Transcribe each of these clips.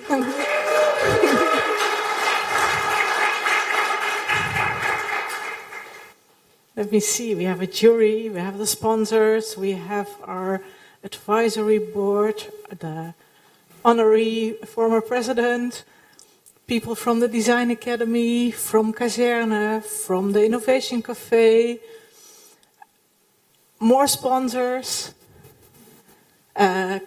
Let me see, we have a jury, we have the sponsors, we have our advisory board, the honorary former president, people from the Design Academy, from Kazerne, from the Innovation Cafe, more sponsors, our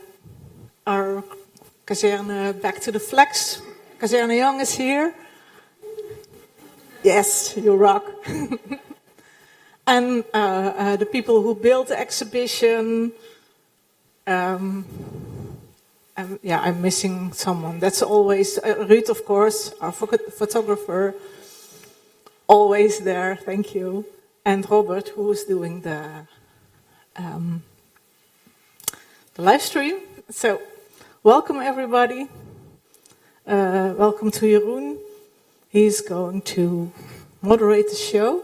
Kazerne Back to the Flex. Kazerne Young is here. Yes, you rock. And the people who built the exhibition. I'm missing someone. That's always Ruud, of course, our photographer, always there. Thank you. And Robert, who is doing the live stream. So, welcome everybody. Welcome to Jeroen. He's going to moderate the show.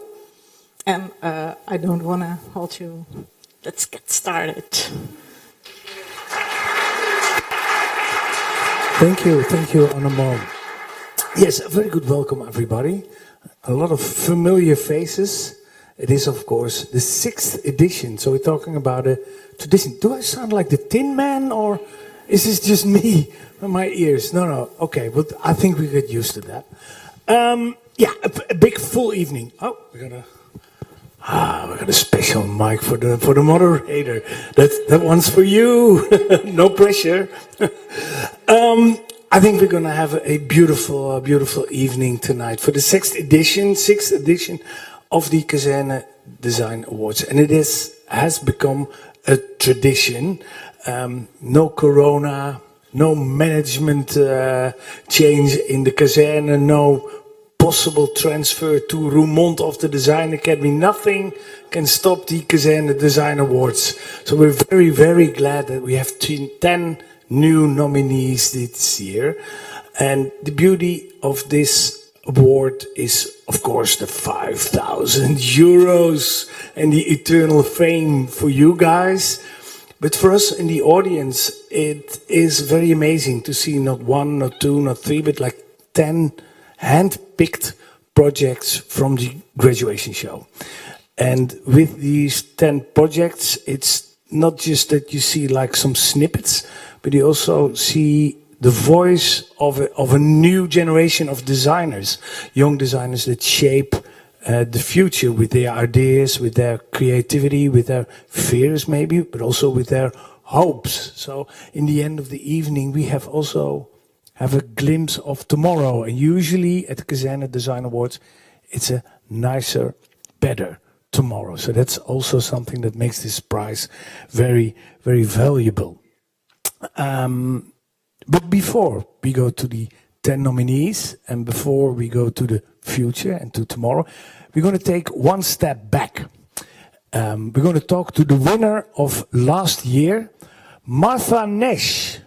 And I don't want to hold you. Let's get started. Thank you, Annemoon. Yes, a very good welcome, everybody. A lot of familiar faces. It is, of course, the 6th edition. So we're talking about a tradition. Do I sound like the Tin Man, or is this just me and my ears? No. Okay, but I think we get used to that. A big full evening. Oh, we got a special mic for the moderator. That one's for you. No pressure. I think we're gonna have a beautiful evening tonight for the 6th edition of the Kazerne Design Awards, and it has become a tradition. No corona, no management change in the Kazerne, no possible transfer to Roermond of the Design Academy. Nothing can stop the Kazerne Design Awards. So we're very, very glad that we have 10 new nominees this year. And the beauty of this award is, of course, the 5,000 euros and the eternal fame for you guys. But for us in the audience, it is very amazing to see not one, not two, not three, but like 10 hand-picked projects from the graduation show. And with these 10 projects, it's not just that you see like some snippets, but you also see the voice of a new generation of designers, young designers that shape the future with their ideas, with their creativity, with their fears maybe, but also with their hopes. So in the end of the evening, we have a glimpse of tomorrow. And usually at the Kazerne Design Awards, it's a nicer, better tomorrow. So that's also something that makes this prize very, very valuable. But before we go to the 10 nominees and before we go to the future and to tomorrow, we're going to take one step back. We're going to talk to the winner of last year, Martha Nesch.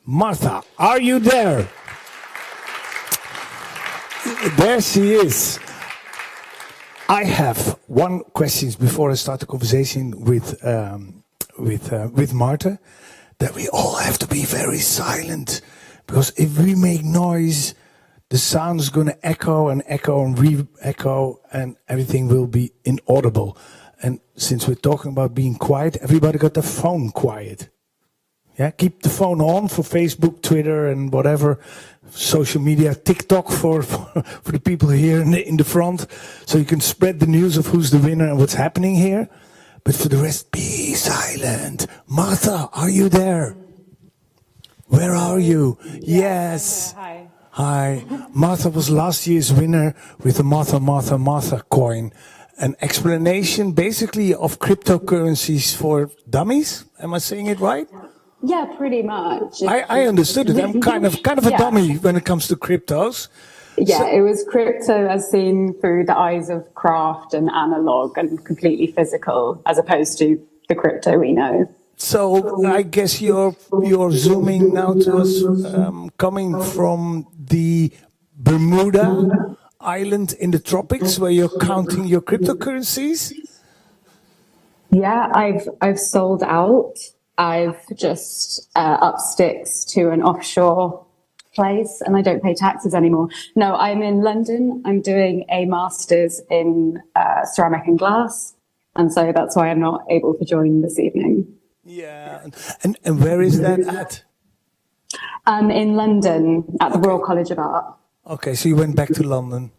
Martha, are you there? There she is. I have one question before I start the conversation with Martha, that we all have to be very silent, because if we make noise, the sound is going to echo and echo and re-echo, and everything will be inaudible. And since we're talking about being quiet, everybody got their phone quiet. Yeah, keep the phone on for Facebook, Twitter, and whatever social media, TikTok for the people here in the front, so you can spread the news of who's the winner and what's happening here. But for the rest, be silent. Martha, are you there? Where are you? Yes. Hi. Hi. Martha was last year's winner with the Martha coin. An explanation basically of cryptocurrencies for dummies. Am I saying it right? Yeah, pretty much. I understood it. I'm kind of a dummy when it comes to cryptos. Yeah, it was crypto as seen through the eyes of craft and analog and completely physical, as opposed to the crypto we know. So I guess you're zooming now to us, coming from the Bermuda island in the tropics, where you're counting your cryptocurrencies. Yeah, I've sold out. I've just up sticks to an offshore place and I don't pay taxes anymore. No, I'm in London. I'm doing a master's in ceramic and glass. And so that's why I'm not able to join this evening. Yeah. And where is that at? In London at the Royal College of Art. Okay, so you went back to London.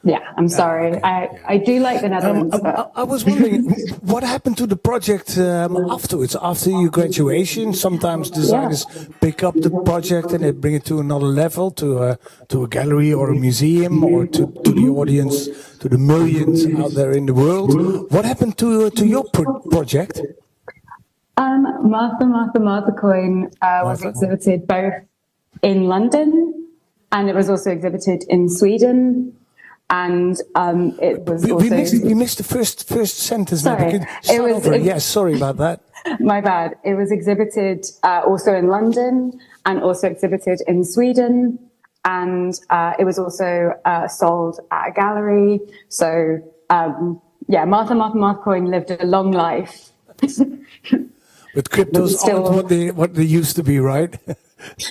Yeah, I'm sorry. Okay. I do like the Netherlands. But I was wondering, what happened to the project afterwards, after your graduation? Sometimes designers pick up the project and they bring it to another level, to a gallery or a museum, or to the audience, to the millions out there in the world. What happened to your project? Martha Coin was exhibited both in London and it was also exhibited in Sweden. And it was we missed the first sentence. Sorry, Yes, sorry about that. My bad. It was exhibited also in London and also exhibited in Sweden. And it was also sold at a gallery. So, Martha Coin lived a long life. But cryptos aren't what they used to be, right?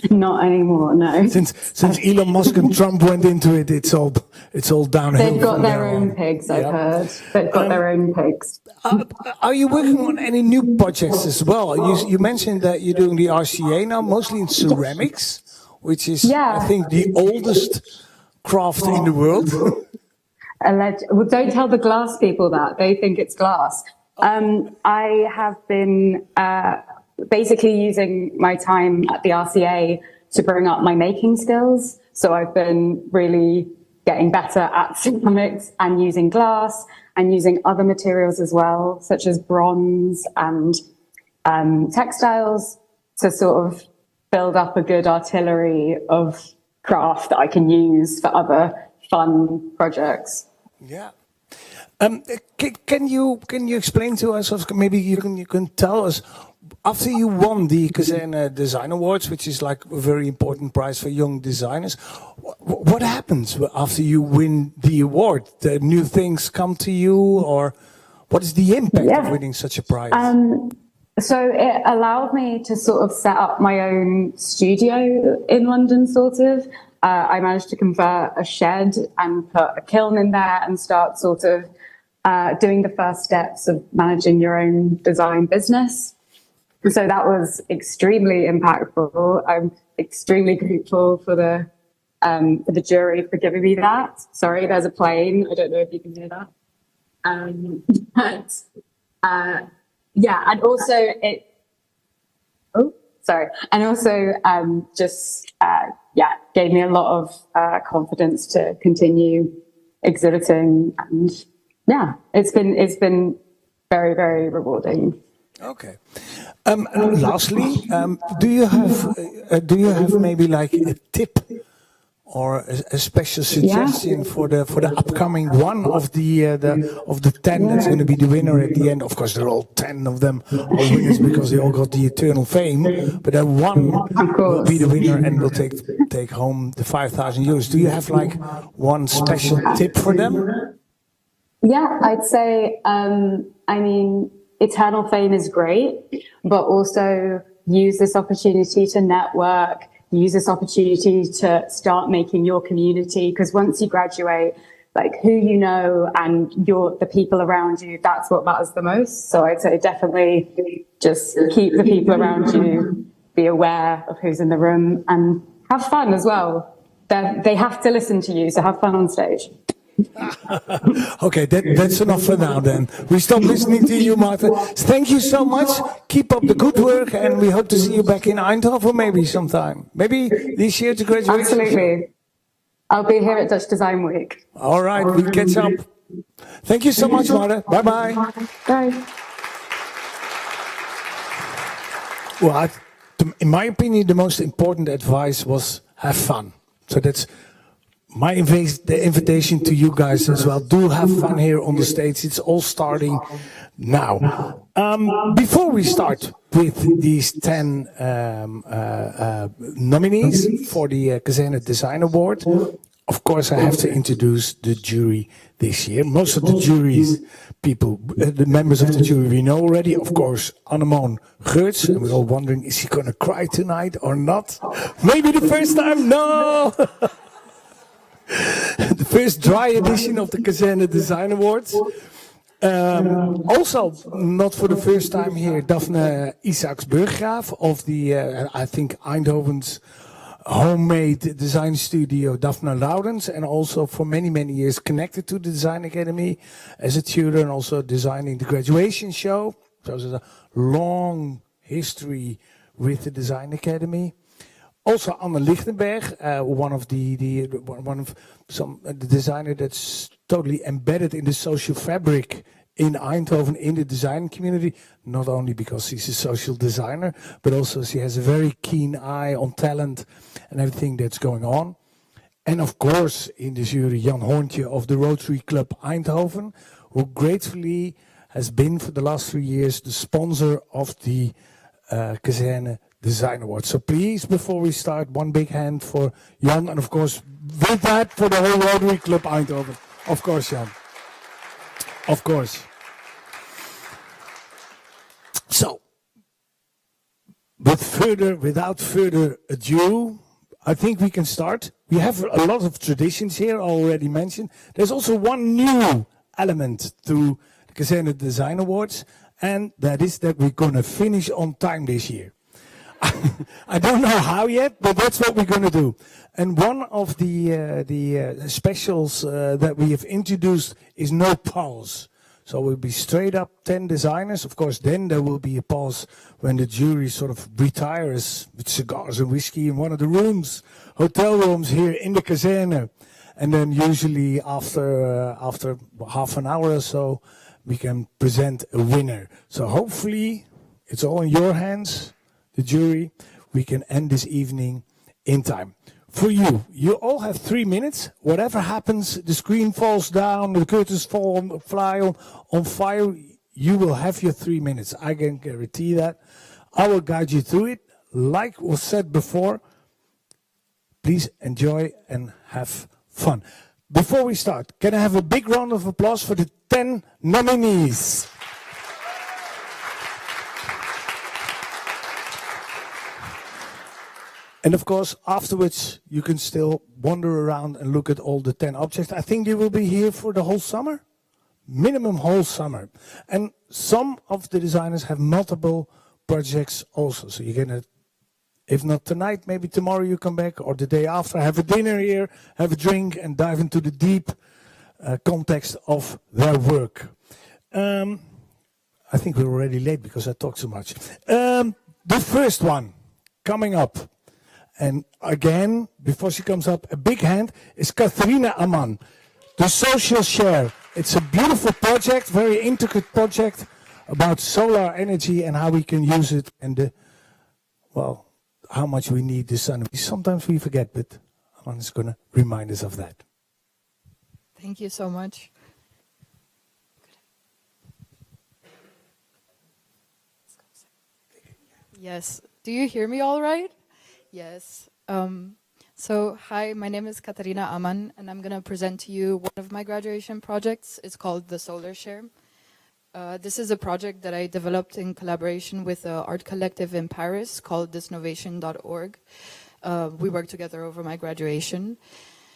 Not anymore, no. Since Elon Musk and Trump went into it, it's all downhill. They've got their own pigs, I've heard. They've got their own pigs. Are you working on any new projects as well? You mentioned that you're doing the RCA now, mostly in ceramics, which is, I think, the oldest craft in the world. Well, don't tell the glass people that. They think it's glass. I have been basically using my time at the RCA to bring up my making skills. So I've been really getting better at ceramics and using glass and using other materials as well, such as bronze and textiles, to sort of build up a good artillery of craft that I can use for other fun projects. Yeah. Can you explain to us, or maybe you can tell us, after you won the Kazerne Design Awards, which is like a very important prize for young designers, what happens after you win the award? The new things come to you, or what is the impact of winning such a prize? So it allowed me to sort of set up my own studio in London, sort of. I managed to convert a shed and put a kiln in there and start sort of doing the first steps of managing your own design business. So that was extremely impactful. I'm extremely grateful for the jury for giving me that. Sorry, there's a plane. I don't know if you can hear that. And also it. Oh, sorry. And also gave me a lot of confidence to continue exhibiting, and it's been very, very rewarding. Okay. Lastly, do you have maybe like a tip or a special suggestion for the upcoming one of the 10 that's going to be the winner at the end? Of course, they're all 10 of them are winners because they all got the eternal fame. But then one will be the winner and will take home the 5,000 euros. Do you have like one special tip for them? Yeah, I'd say, eternal fame is great, but also use this opportunity to network, use this opportunity to start making your community. Because once you graduate, like who you know and the people around you, that's what matters the most. So I'd say definitely just keep the people around you, be aware of who's in the room, and have fun as well. They have to listen to you, so have fun on stage. Okay, that's enough for now then. We stop listening to you, Martha. Thank you so much. Keep up the good work, and we hope to see you back in Eindhoven maybe sometime. Maybe this year to graduate. Absolutely. I'll be here at Dutch Design Week. All right, we'll catch up. Thank you so much, Martha. Bye-bye. Bye. Well, in my opinion, the most important advice was have fun. So that's the invitation to you guys as well. Do have fun here on the stage. It's all starting now. Before we start with these 10 nominees for the Kazerne Design Award, of course, I have to introduce the jury this year. Most of the juries, the members of the jury we know already. Of course, Annemoon, Geurts, and we're all wondering, is he going to cry tonight or not? Maybe the first time? No! The first dry edition of the Kazerne Design Awards. Also, not for the first time here, Daphna Isaacs Burggraaf of the, I think, Eindhoven's homemade design studio, Daphna Laurens, and also for many, many years connected to the Design Academy as a tutor and also designing the graduation show. So there's a long history with the Design Academy. Also, Ligtenberg, one of the designer that's totally embedded in the social fabric in Eindhoven, in the design community. Not only because she's a social designer, but also she has a very keen eye on talent and everything that's going on. And of course, in the jury, Hoorntje of the Rotaryclub Eindhoven, who gratefully has been for the last 3 years the sponsor of the Kazerne Design Awards. So please, before we start, one big hand for Jan, and of course, with that, for the whole Rotaryclub Eindhoven. Of course, Jan. Of course. So, without further ado, I think we can start. We have a lot of traditions here already mentioned. There's also one new element to the Kazerne Design Awards, and that is that we're going to finish on time this year. I don't know how yet, but that's what we're going to do. And one of the specials that we have introduced is no pause. So we'll be straight up 10 designers. Of course, then there will be a pause when the jury sort of retires with cigars and whiskey in one of the rooms, hotel rooms here in the Kazerne. And then usually after half an hour or so, we can present a winner. So hopefully it's all in your hands, the jury. We can end this evening in time. For you, you all have 3 minutes. Whatever happens, the screen falls down, the curtains fly on fire, you will have your 3 minutes. I can guarantee that. I will guide you through it. Like was said before, please enjoy and have fun. Before we start, can I have a big round of applause for the 10 nominees? And of course, afterwards, you can still wander around and look at all the 10 objects. I think they will be here for the whole summer. Minimum whole summer. And some of the designers have multiple projects also. So you're going to, if not tonight, maybe tomorrow you come back, or the day after, have a dinner here, have a drink, and dive into the deep context of their work. I think we're already late because I talk so much. The first one coming up. And again, before she comes up, a big hand is Katharina Ammann, the social share. It's a beautiful project, very intricate project about solar energy and how we can use it and how much we need the sun. Sometimes we forget, but Ammann is going to remind us of that. Thank you so much. Yes. Do you hear me all right? Yes. So, hi, my name is Katharina Ammann, and I'm going to present to you one of my graduation projects. It's called the Solar Share. This is a project that I developed in collaboration with an art collective in Paris called thisnovation.org. We worked together over my graduation.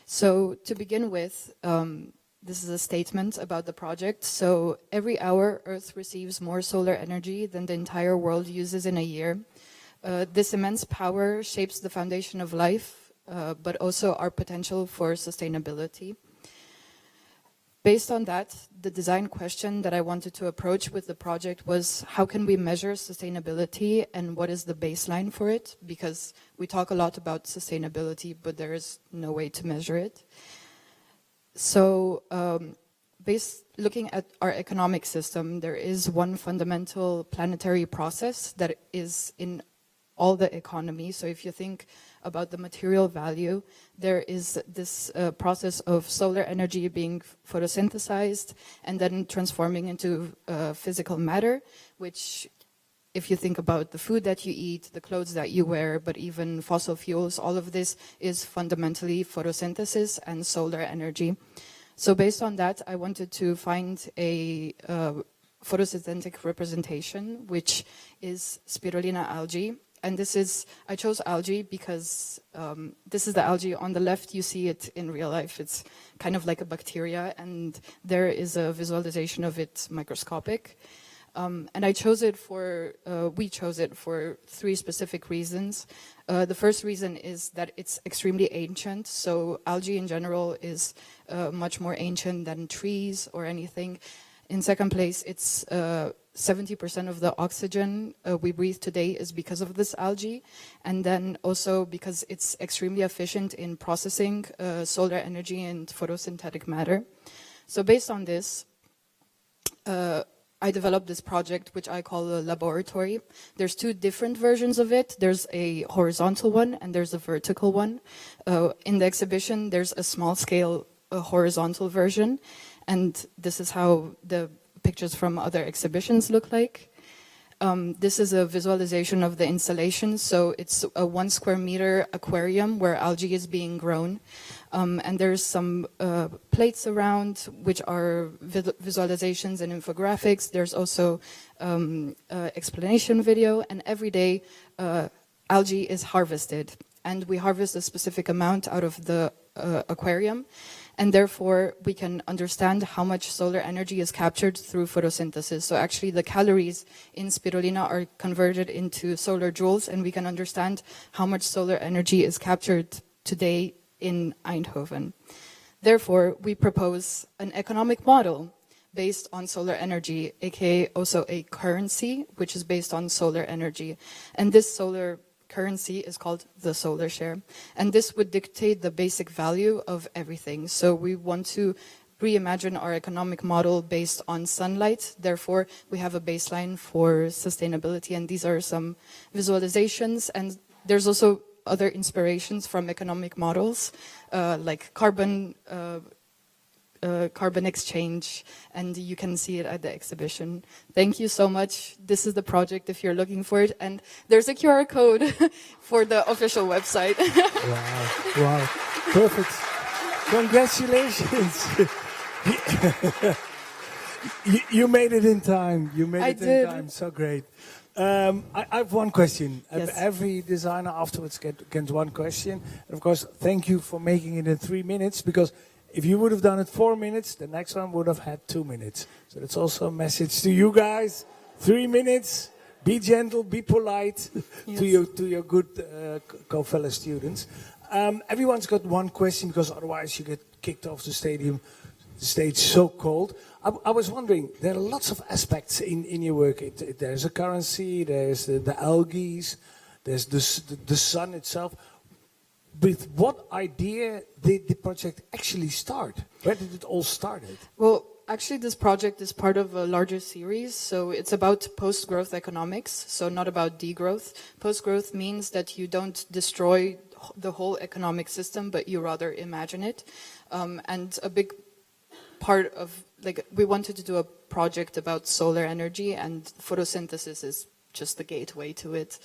So, to begin with, this is a statement about the project. So, every hour, Earth receives more solar energy than the entire world uses in a year. This immense power shapes the foundation of life, but also our potential for sustainability. Based on that, the design question that I wanted to approach with the project was, how can we measure sustainability and what is the baseline for it? Because we talk a lot about sustainability, but there is no way to measure it. So, looking at our economic system, there is one fundamental planetary process that is in all the economy. So if you think about the material value, there is this process of solar energy being photosynthesized and then transforming into physical matter, which if you think about the food that you eat, the clothes that you wear, but even fossil fuels, all of this is fundamentally photosynthesis and solar energy. So based on that, I wanted to find a photosynthetic representation, which is spirulina algae. And I chose algae because this is the algae on the left. You see it in real life. It's kind of like a bacteria, and there is a visualization of it microscopic. And we chose it for three specific reasons. The first reason is that it's extremely ancient. So algae in general is much more ancient than trees or anything. In second place, it's 70% of the oxygen we breathe today is because of this algae. And then also because it's extremely efficient in processing solar energy and photosynthetic matter. So based on this, I developed this project, which I call a laboratory. There's two different versions of it. There's a horizontal one and there's a vertical one. In the exhibition, there's a small scale horizontal version. And this is how the pictures from other exhibitions look like. This is a visualization of the installation. So it's a 1 square meter aquarium where algae is being grown. And there's some plates around, which are visualizations and infographics. There's also explanation video. And every day, algae is harvested. And we harvest a specific amount out of the aquarium. And therefore, we can understand how much solar energy is captured through photosynthesis. So actually, the calories in spirulina are converted into solar joules, and we can understand how much solar energy is captured today in Eindhoven. Therefore, we propose an economic model based on solar energy, aka also a currency, which is based on solar energy. And this solar currency is called the solar share. And this would dictate the basic value of everything. So we want to reimagine our economic model based on sunlight. Therefore, we have a baseline for sustainability. And these are some visualizations. And there's also other inspirations from economic models, like carbon exchange, and you can see it at the exhibition. Thank you so much. This is the project if you're looking for it, and there's a QR code for the official website. Wow, perfect. Congratulations. You made it in time. I did. So great. I have one question. Yes. Every designer afterwards gets one question. And of course, thank you for making it in 3 minutes, because if you would have done it 4 minutes, the next one would have had 2 minutes. So that's also a message to you guys. 3 minutes. Be gentle, be polite. Yes. to your good co-fellow students. Everyone's got one question, because otherwise you get kicked off the stage so cold. I was wondering, there are lots of aspects in your work. There's a currency, there's the algae, there's the sun itself. With what idea did the project actually start? Where did it all start? Well, actually, this project is part of a larger series. So it's about post-growth economics, so not about degrowth. Post-growth means that you don't destroy the whole economic system, but you rather imagine it. And a big part of, we wanted to do a project about solar energy, and photosynthesis is just the gateway to it,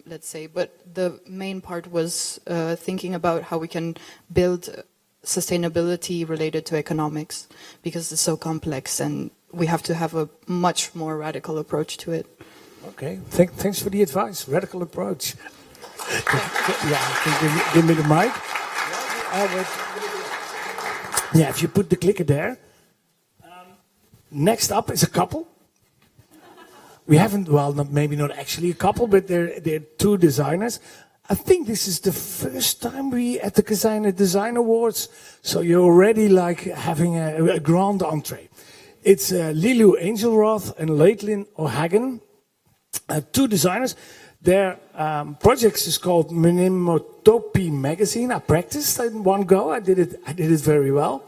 let's say. But the main part was thinking about how we can build sustainability related to economics, because it's so complex and we have to have a much more radical approach to it. Okay, thanks for the advice. Radical approach. Yeah, give me the mic. Yeah, if you put the clicker there. Next up is a couple. We haven't, maybe not actually a couple, but they're two designers. I think this is the first time we at the Kazerne Design Awards, so you're already having a grand entree. It's Lilou Angelrath and Réiltín O'Hagan, two designers. Their project is called Mnemotopy Magazine. I practiced in one go. I did it very well,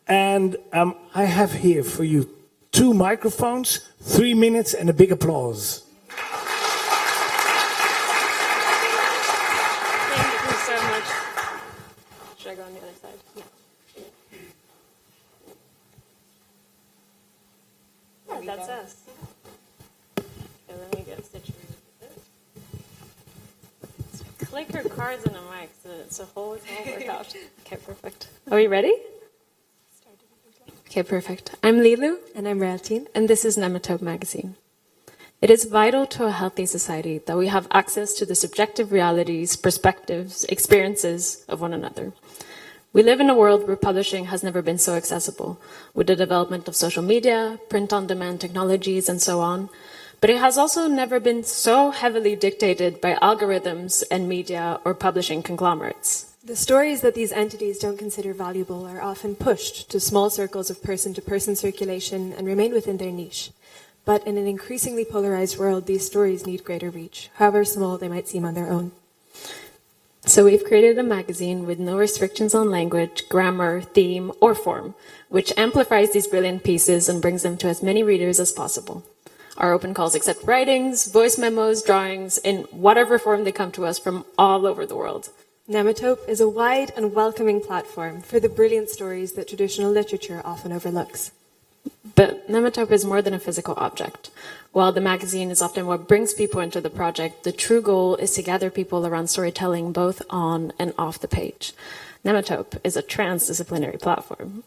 and I have here for you 2 microphones, 3 minutes, and a big applause. Thank you so much. Should I go on the other side? Yeah. That's us. Okay, let me get situated with this. So click your cards in the mic so it's a whole workout. Okay, perfect. Are we ready? Okay, perfect. I'm Lilou, and I'm Réiltín, and this is Nematode Magazine. It is vital to a healthy society that we have access to the subjective realities, perspectives, experiences of one another. We live in a world where publishing has never been so accessible, with the development of social media, print-on-demand technologies, and so on. But it has also never been so heavily dictated by algorithms and media or publishing conglomerates. The stories that these entities don't consider valuable are often pushed to small circles of person-to-person circulation and remain within their niche. But in an increasingly polarized world, these stories need greater reach, however small they might seem on their own. So we've created a magazine with no restrictions on language, grammar, theme, or form, which amplifies these brilliant pieces and brings them to as many readers as possible. Our open calls accept writings, voice memos, drawings, in whatever form they come to us from all over the world. Nematode is a wide and welcoming platform for the brilliant stories that traditional literature often overlooks. But Nematode is more than a physical object. While the magazine is often what brings people into the project, the true goal is to gather people around storytelling both on and off the page. Nematode is a transdisciplinary platform.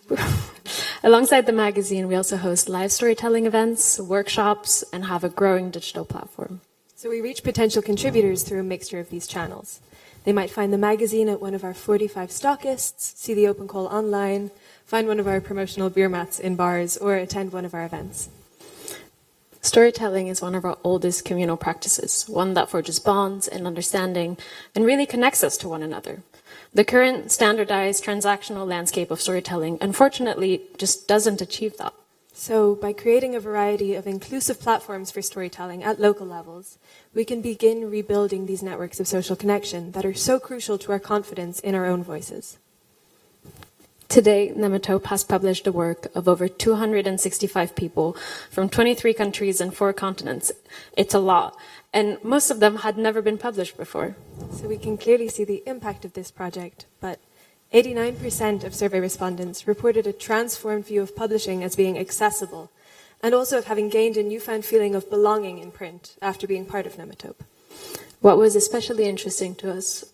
Alongside the magazine, we also host live storytelling events, workshops, and have a growing digital platform. So we reach potential contributors through a mixture of these channels. They might find the magazine at one of our 45 stockists, see the open call online, find one of our promotional beer mats in bars, or attend one of our events. Storytelling is one of our oldest communal practices, one that forges bonds and understanding and really connects us to one another. The current standardized transactional landscape of storytelling, unfortunately, just doesn't achieve that. So by creating a variety of inclusive platforms for storytelling at local levels, we can begin rebuilding these networks of social connection that are so crucial to our confidence in our own voices. Today, Nematode has published the work of over 265 people from 23 countries and 4 continents. It's a lot, and most of them had never been published before. So we can clearly see the impact of this project, but 89% of survey respondents reported a transformed view of publishing as being accessible, and also of having gained a newfound feeling of belonging in print after being part of Nematode. What was especially interesting to us,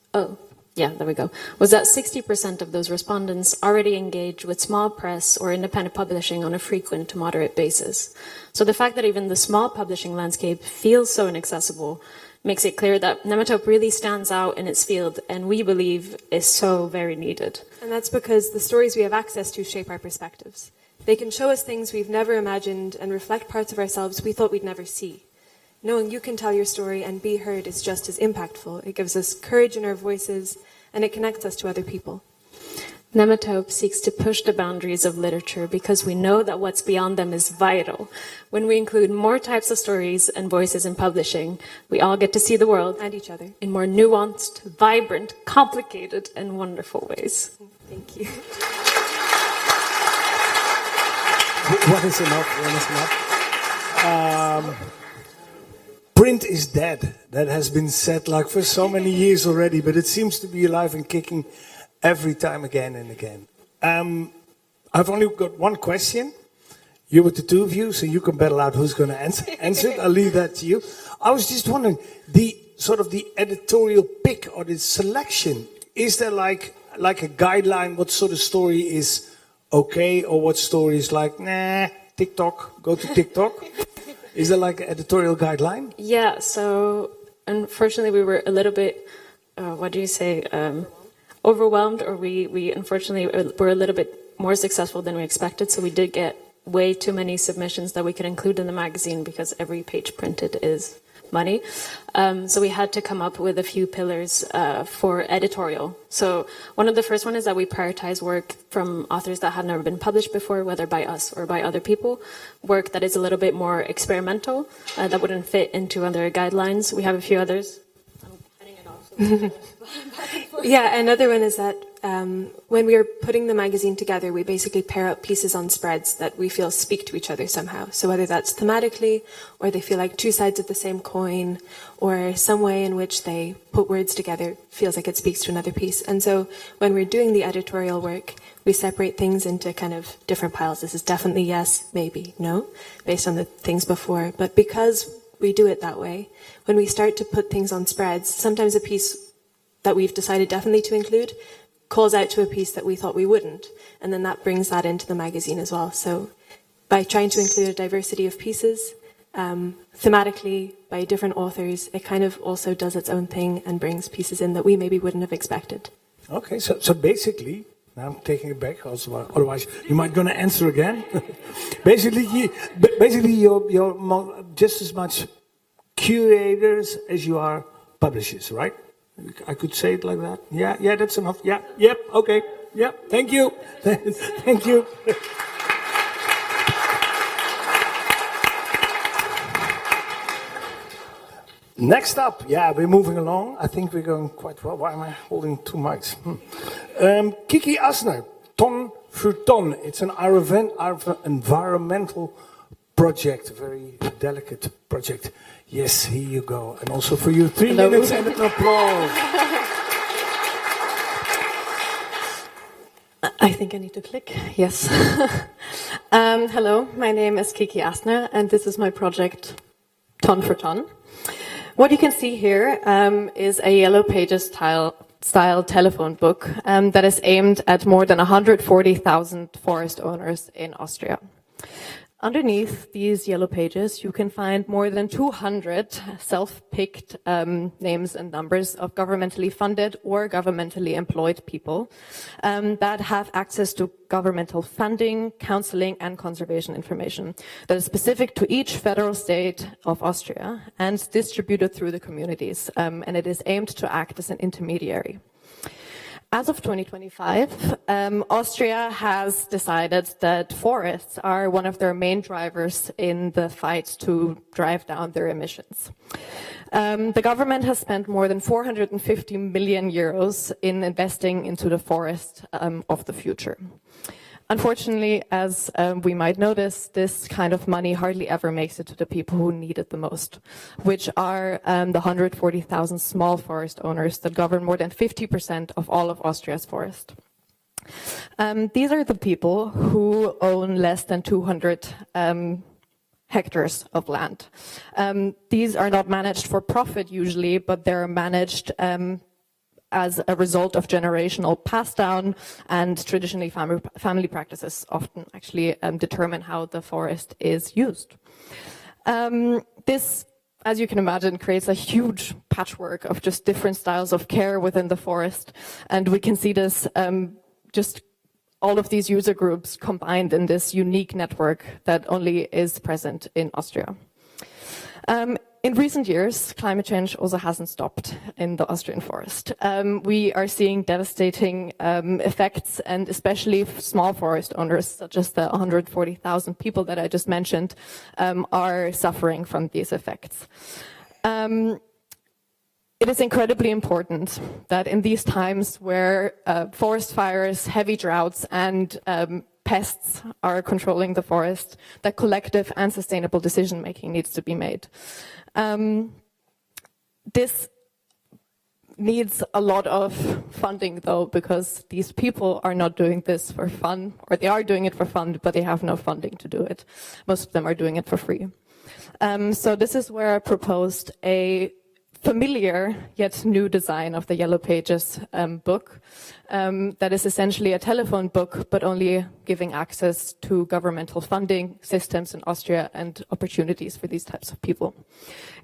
was that 60% of those respondents already engage with small press or independent publishing on a frequent to moderate basis. So the fact that even the small publishing landscape feels so inaccessible makes it clear that Nematode really stands out in its field and we believe is so very needed. And that's because the stories we have access to shape our perspectives. They can show us things we've never imagined and reflect parts of ourselves we thought we'd never see. Knowing you can tell your story and be heard is just as impactful. It gives us courage in our voices and it connects us to other people. Nematode seeks to push the boundaries of literature because we know that what's beyond them is vital. When we include more types of stories and voices in publishing, we all get to see the world And each other. in more nuanced, vibrant, complicated, and wonderful ways. Thank you. What is enough? What is enough? Print is dead. That has been said like for so many years already, but it seems to be alive and kicking every time again and again. I've only got one question. You're with the two of you, so you can battle out who's going to answer it. I'll leave that to you. I was just wondering, the editorial pick or the selection, is there like a guideline what sort of story is okay or what story is like, nah, TikTok, go to TikTok? Is there like an editorial guideline? Yeah, so unfortunately we were a little bit, overwhelmed, or we unfortunately were a little bit more successful than we expected, so we did get way too many submissions that we could include in the magazine because every page printed is money. So we had to come up with a few pillars for editorial. So one of the first one is that we prioritize work from authors that had never been published before, whether by us or by other people. Work that is a little bit more experimental, that wouldn't fit into other guidelines. We have a few others. I'm heading it off. Yeah, another one is that when we are putting the magazine together, we basically pair up pieces on spreads that we feel speak to each other somehow. So whether that's thematically, or they feel like two sides of the same coin, or some way in which they put words together feels like it speaks to another piece. And so when we're doing the editorial work, we separate things into kind of different piles. This is definitely yes, maybe, no, based on the things before. But because redo it that way. When we start to put things on spreads, sometimes a piece that we've decided definitely to include calls out to a piece that we thought we wouldn't, and then that brings that into the magazine as well. So by trying to include a diversity of pieces, thematically, by different authors, it kind of also does its own thing and brings pieces in that we maybe wouldn't have expected. Okay, so basically, now I'm taking it back, also, otherwise you might gonna answer again. basically, you're just as much curators as you are publishers, right? I could say it like that. Yeah, that's enough. Yeah, yep, okay, yeah, thank you, thank you. Next up, we're moving along. I think we're going quite well. Why am I holding two mics? Kiki Astner, Ton voor Ton. It's an environmental project, a very delicate project. Yes, here you go. And also for you, 3 minutes and an applause. I think I need to click. Yes. Hello, my name is Kiki Astner, and this is my project, Ton for Ton. What you can see here is a Yellow Pages style telephone book that is aimed at more than 140,000 forest owners in Austria. Underneath these Yellow Pages, you can find more than 200 self-picked names and numbers of governmentally funded or governmentally employed people that have access to governmental funding, counseling, and conservation information that is specific to each federal state of Austria and distributed through the communities. And it is aimed to act as an intermediary. As of 2025, Austria has decided that forests are one of their main drivers in the fight to drive down their emissions. The government has spent more than 450 million euros in investing into the forest of the future. Unfortunately, as we might notice, this kind of money hardly ever makes it to the people who need it the most, which are the 140,000 small forest owners that govern more than 50% of all of Austria's forest. These are the people who own less than 200 hectares of land. These are not managed for profit usually, but they're managed as a result of generational pass down, and traditionally family practices often actually determine how the forest is used. This, as you can imagine, creates a huge patchwork of just different styles of care within the forest, and we can see this just all of these user groups combined in this unique network that only is present in Austria. In recent years, climate change also hasn't stopped in the Austrian forest. We are seeing devastating effects, and especially small forest owners, such as the 140,000 people that I just mentioned, are suffering from these effects. It is incredibly important that in these times where forest fires, heavy droughts, and pests are controlling the forest, that collective and sustainable decision-making needs to be made. This needs a lot of funding, though, because these people are not doing this for fun, or they are doing it for fun, but they have no funding to do it. Most of them are doing it for free. So this is where I proposed a familiar yet new design of the Yellow Pages book that is essentially a telephone book, but only giving access to governmental funding systems in Austria and opportunities for these types of people.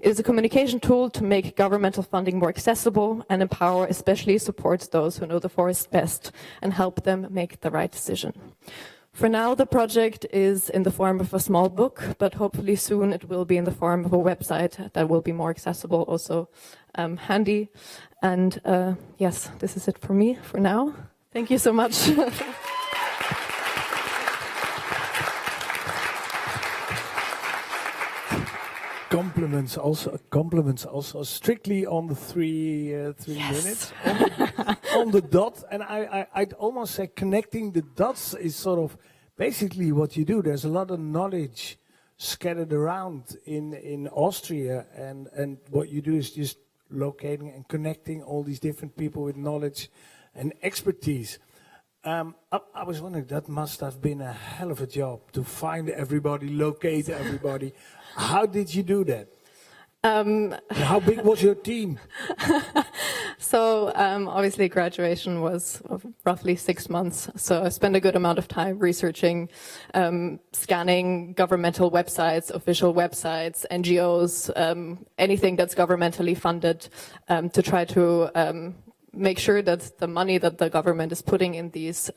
It is a communication tool to make governmental funding more accessible and empower, especially support those who know the forest best and help them make the right decision. For now, the project is in the form of a small book, but hopefully soon it will be in the form of a website that will be more accessible, also handy. And yes, this is it for me for now. Thank you so much. Compliments also strictly on the three minutes on the dot, and I'd almost say connecting the dots is sort of basically what you do. There's a lot of knowledge scattered around in Austria, and what you do is just locating and connecting all these different people with knowledge and expertise. I was wondering, that must have been a hell of a job to find everybody, locate everybody. How did you do that? How big was your team? So obviously graduation was roughly 6 months. So I spent a good amount of time researching, scanning governmental websites, official websites, NGOs, anything that's governmentally funded, to try to make sure that the money that the government is putting in these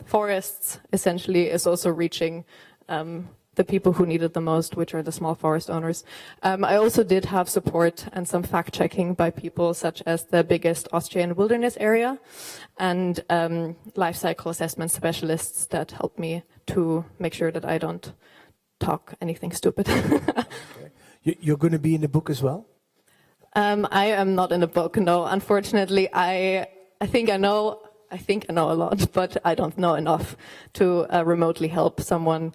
forests essentially is also reaching the people who need it the most, which are the small forest owners. I also did have support and some fact-checking by people such as the biggest Austrian wilderness area and life cycle assessment specialists that helped me to make sure that I don't talk anything stupid. Okay. You're going to be in the book as well? I am not in the book, no. Unfortunately, I think I know a lot, but I don't know enough to remotely help someone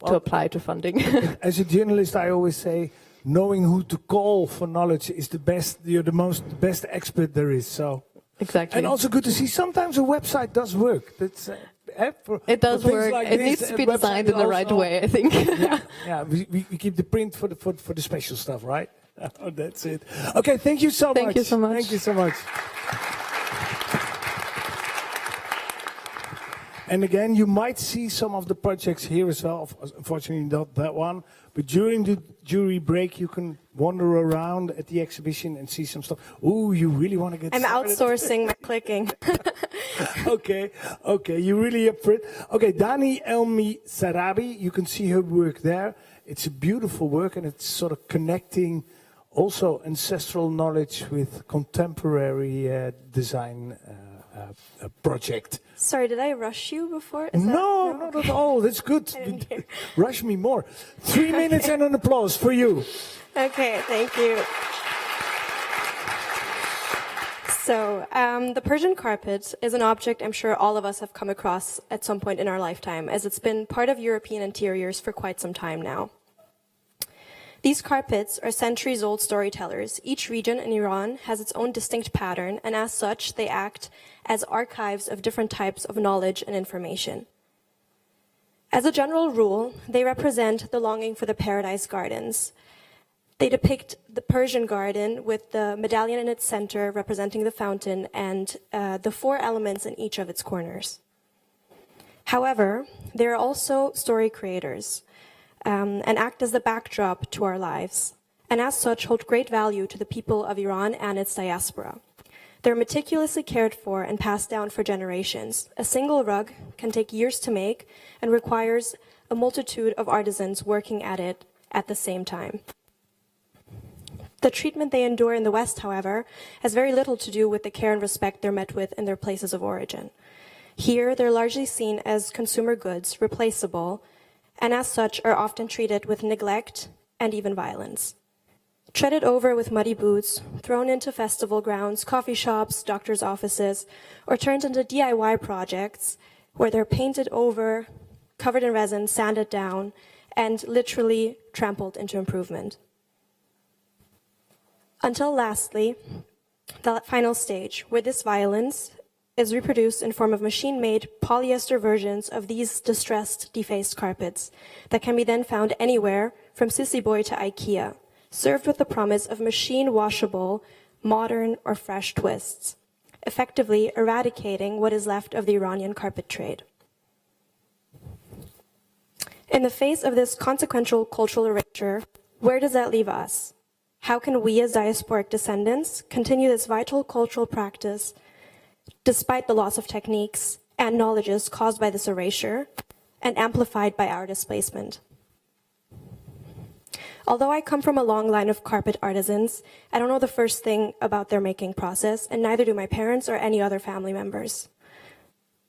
to apply to funding. As a journalist, I always say, knowing who to call for knowledge is the best. You're the best expert there is. So exactly. and also good to see. Sometimes a website does work. That's it does work. Like it needs to be designed in the right way, I think. Yeah. We keep the print for the special stuff, right? Oh, that's it. Okay, thank you so much. Thank you so much. Thank you so much. And again, you might see some of the projects here as well. Unfortunately, not that one. But during the jury break, you can wander around at the exhibition and see some stuff. Ooh, you really want to get started? Outsourcing my clicking. Okay, you're really up for it. Okay, Dani Elmi Sarabi, you can see her work there. It's a beautiful work, and it's sort of connecting also ancestral knowledge with contemporary design project. Sorry, did I rush you before? No, not at all. That's good. Rush me more. 3 minutes and an applause for you. Okay, thank you. So, the Persian carpet is an object I'm sure all of us have come across at some point in our lifetime, as it's been part of European interiors for quite some time now. These carpets are centuries-old storytellers. Each region in Iran has its own distinct pattern, and as such, they act as archives of different types of knowledge and information. As a general rule, they represent the longing for the paradise gardens. They depict the Persian garden with the medallion in its center representing the fountain and the 4 elements in each of its corners. However, they are also story creators. And act as the backdrop to our lives, and as such hold great value to the people of Iran and its diaspora. They're meticulously cared for and passed down for generations. A single rug can take years to make and requires a multitude of artisans working at it at the same time. The treatment they endure in the West, however, has very little to do with the care and respect they're met with in their places of origin. Here, they're largely seen as consumer goods, replaceable, and as such are often treated with neglect and even violence. Treaded over with muddy boots, thrown into festival grounds, coffee shops, doctors' offices, or turned into DIY projects where they're painted over, covered in resin, sanded down, and literally trampled into improvement. Until lastly, the final stage, where this violence is reproduced in form of machine-made polyester versions of these distressed, defaced carpets that can be then found anywhere from Sissy Boy to IKEA, served with the promise of machine-washable, modern or fresh twists, effectively eradicating what is left of the Iranian carpet trade. In the face of this consequential cultural erasure, where does that leave us? How can we as diasporic descendants continue this vital cultural practice despite the loss of techniques and knowledges caused by this erasure and amplified by our displacement? Although I come from a long line of carpet artisans, I don't know the first thing about their making process, and neither do my parents or any other family members.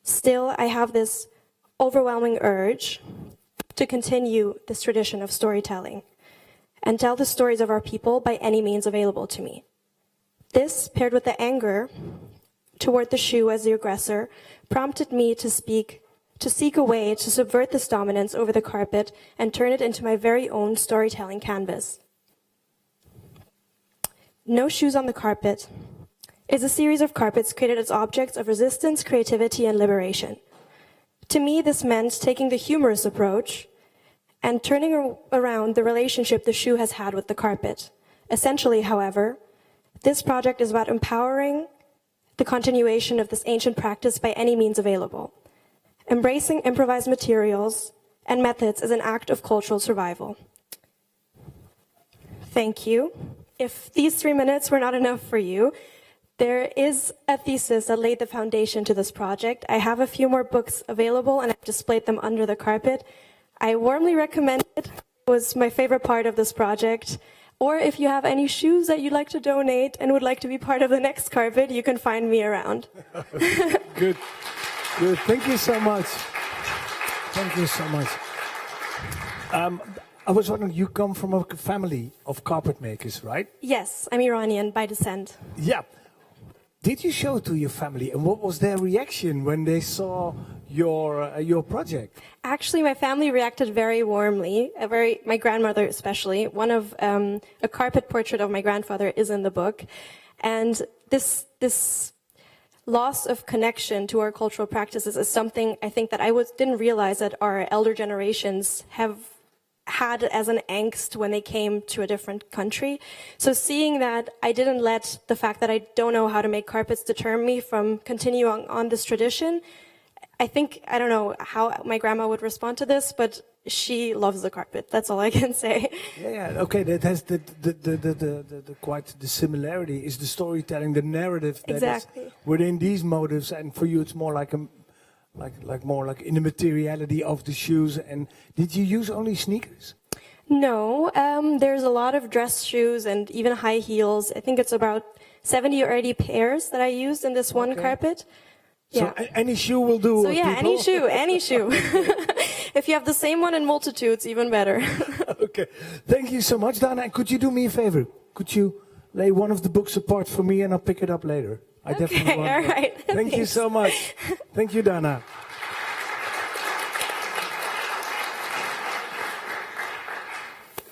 Still, I have this overwhelming urge to continue this tradition of storytelling and tell the stories of our people by any means available to me. This, paired with the anger toward the shoe as the aggressor, prompted me to seek a way to subvert this dominance over the carpet and turn it into my very own storytelling canvas. No Shoes on the Carpet is a series of carpets created as objects of resistance, creativity, and liberation. To me, this meant taking the humorous approach and turning around the relationship the shoe has had with the carpet. Essentially, however, this project is about empowering the continuation of this ancient practice by any means available. Embracing improvised materials and methods is an act of cultural survival. Thank you. If these 3 minutes were not enough for you, there is a thesis that laid the foundation to this project. I have a few more books available and I've displayed them under the carpet. I warmly recommend it. It was my favorite part of this project. Or if you have any shoes that you'd like to donate and would like to be part of the next carpet, you can find me around. Good. Good. Thank you so much. Thank you so much. I was wondering, you come from a family of carpet makers, right? Yes, I'm Iranian by descent. Yeah. Did you show it to your family, and what was their reaction when they saw your project? Actually, my family reacted very warmly. My grandmother especially. One of a carpet portrait of my grandfather is in the book, and this loss of connection to our cultural practices is something I think that didn't realize that our elder generations have had as an angst when they came to a different country. So seeing that, I didn't let the fact that I don't know how to make carpets deter me from continuing on this tradition. I don't know how my grandma would respond to this, but she loves the carpet. That's all I can say. Yeah. Okay, that has the quite the similarity is the storytelling, the narrative that Exactly. is within these motives, and for you it's more like more like in the materiality of the shoes. And did you use only sneakers? No, there's a lot of dress shoes and even high heels. I think it's about 70 or 80 pairs that I used in this one carpet. Yeah. So any shoe will do. So yeah, people? any shoe. If you have the same one in multitudes, even better. Okay, thank you so much, Dana. Could you do me a favor? Could you lay one of the books apart for me and I'll pick it up later? I definitely want all that. right. Thank you so much. Thank you, Dana.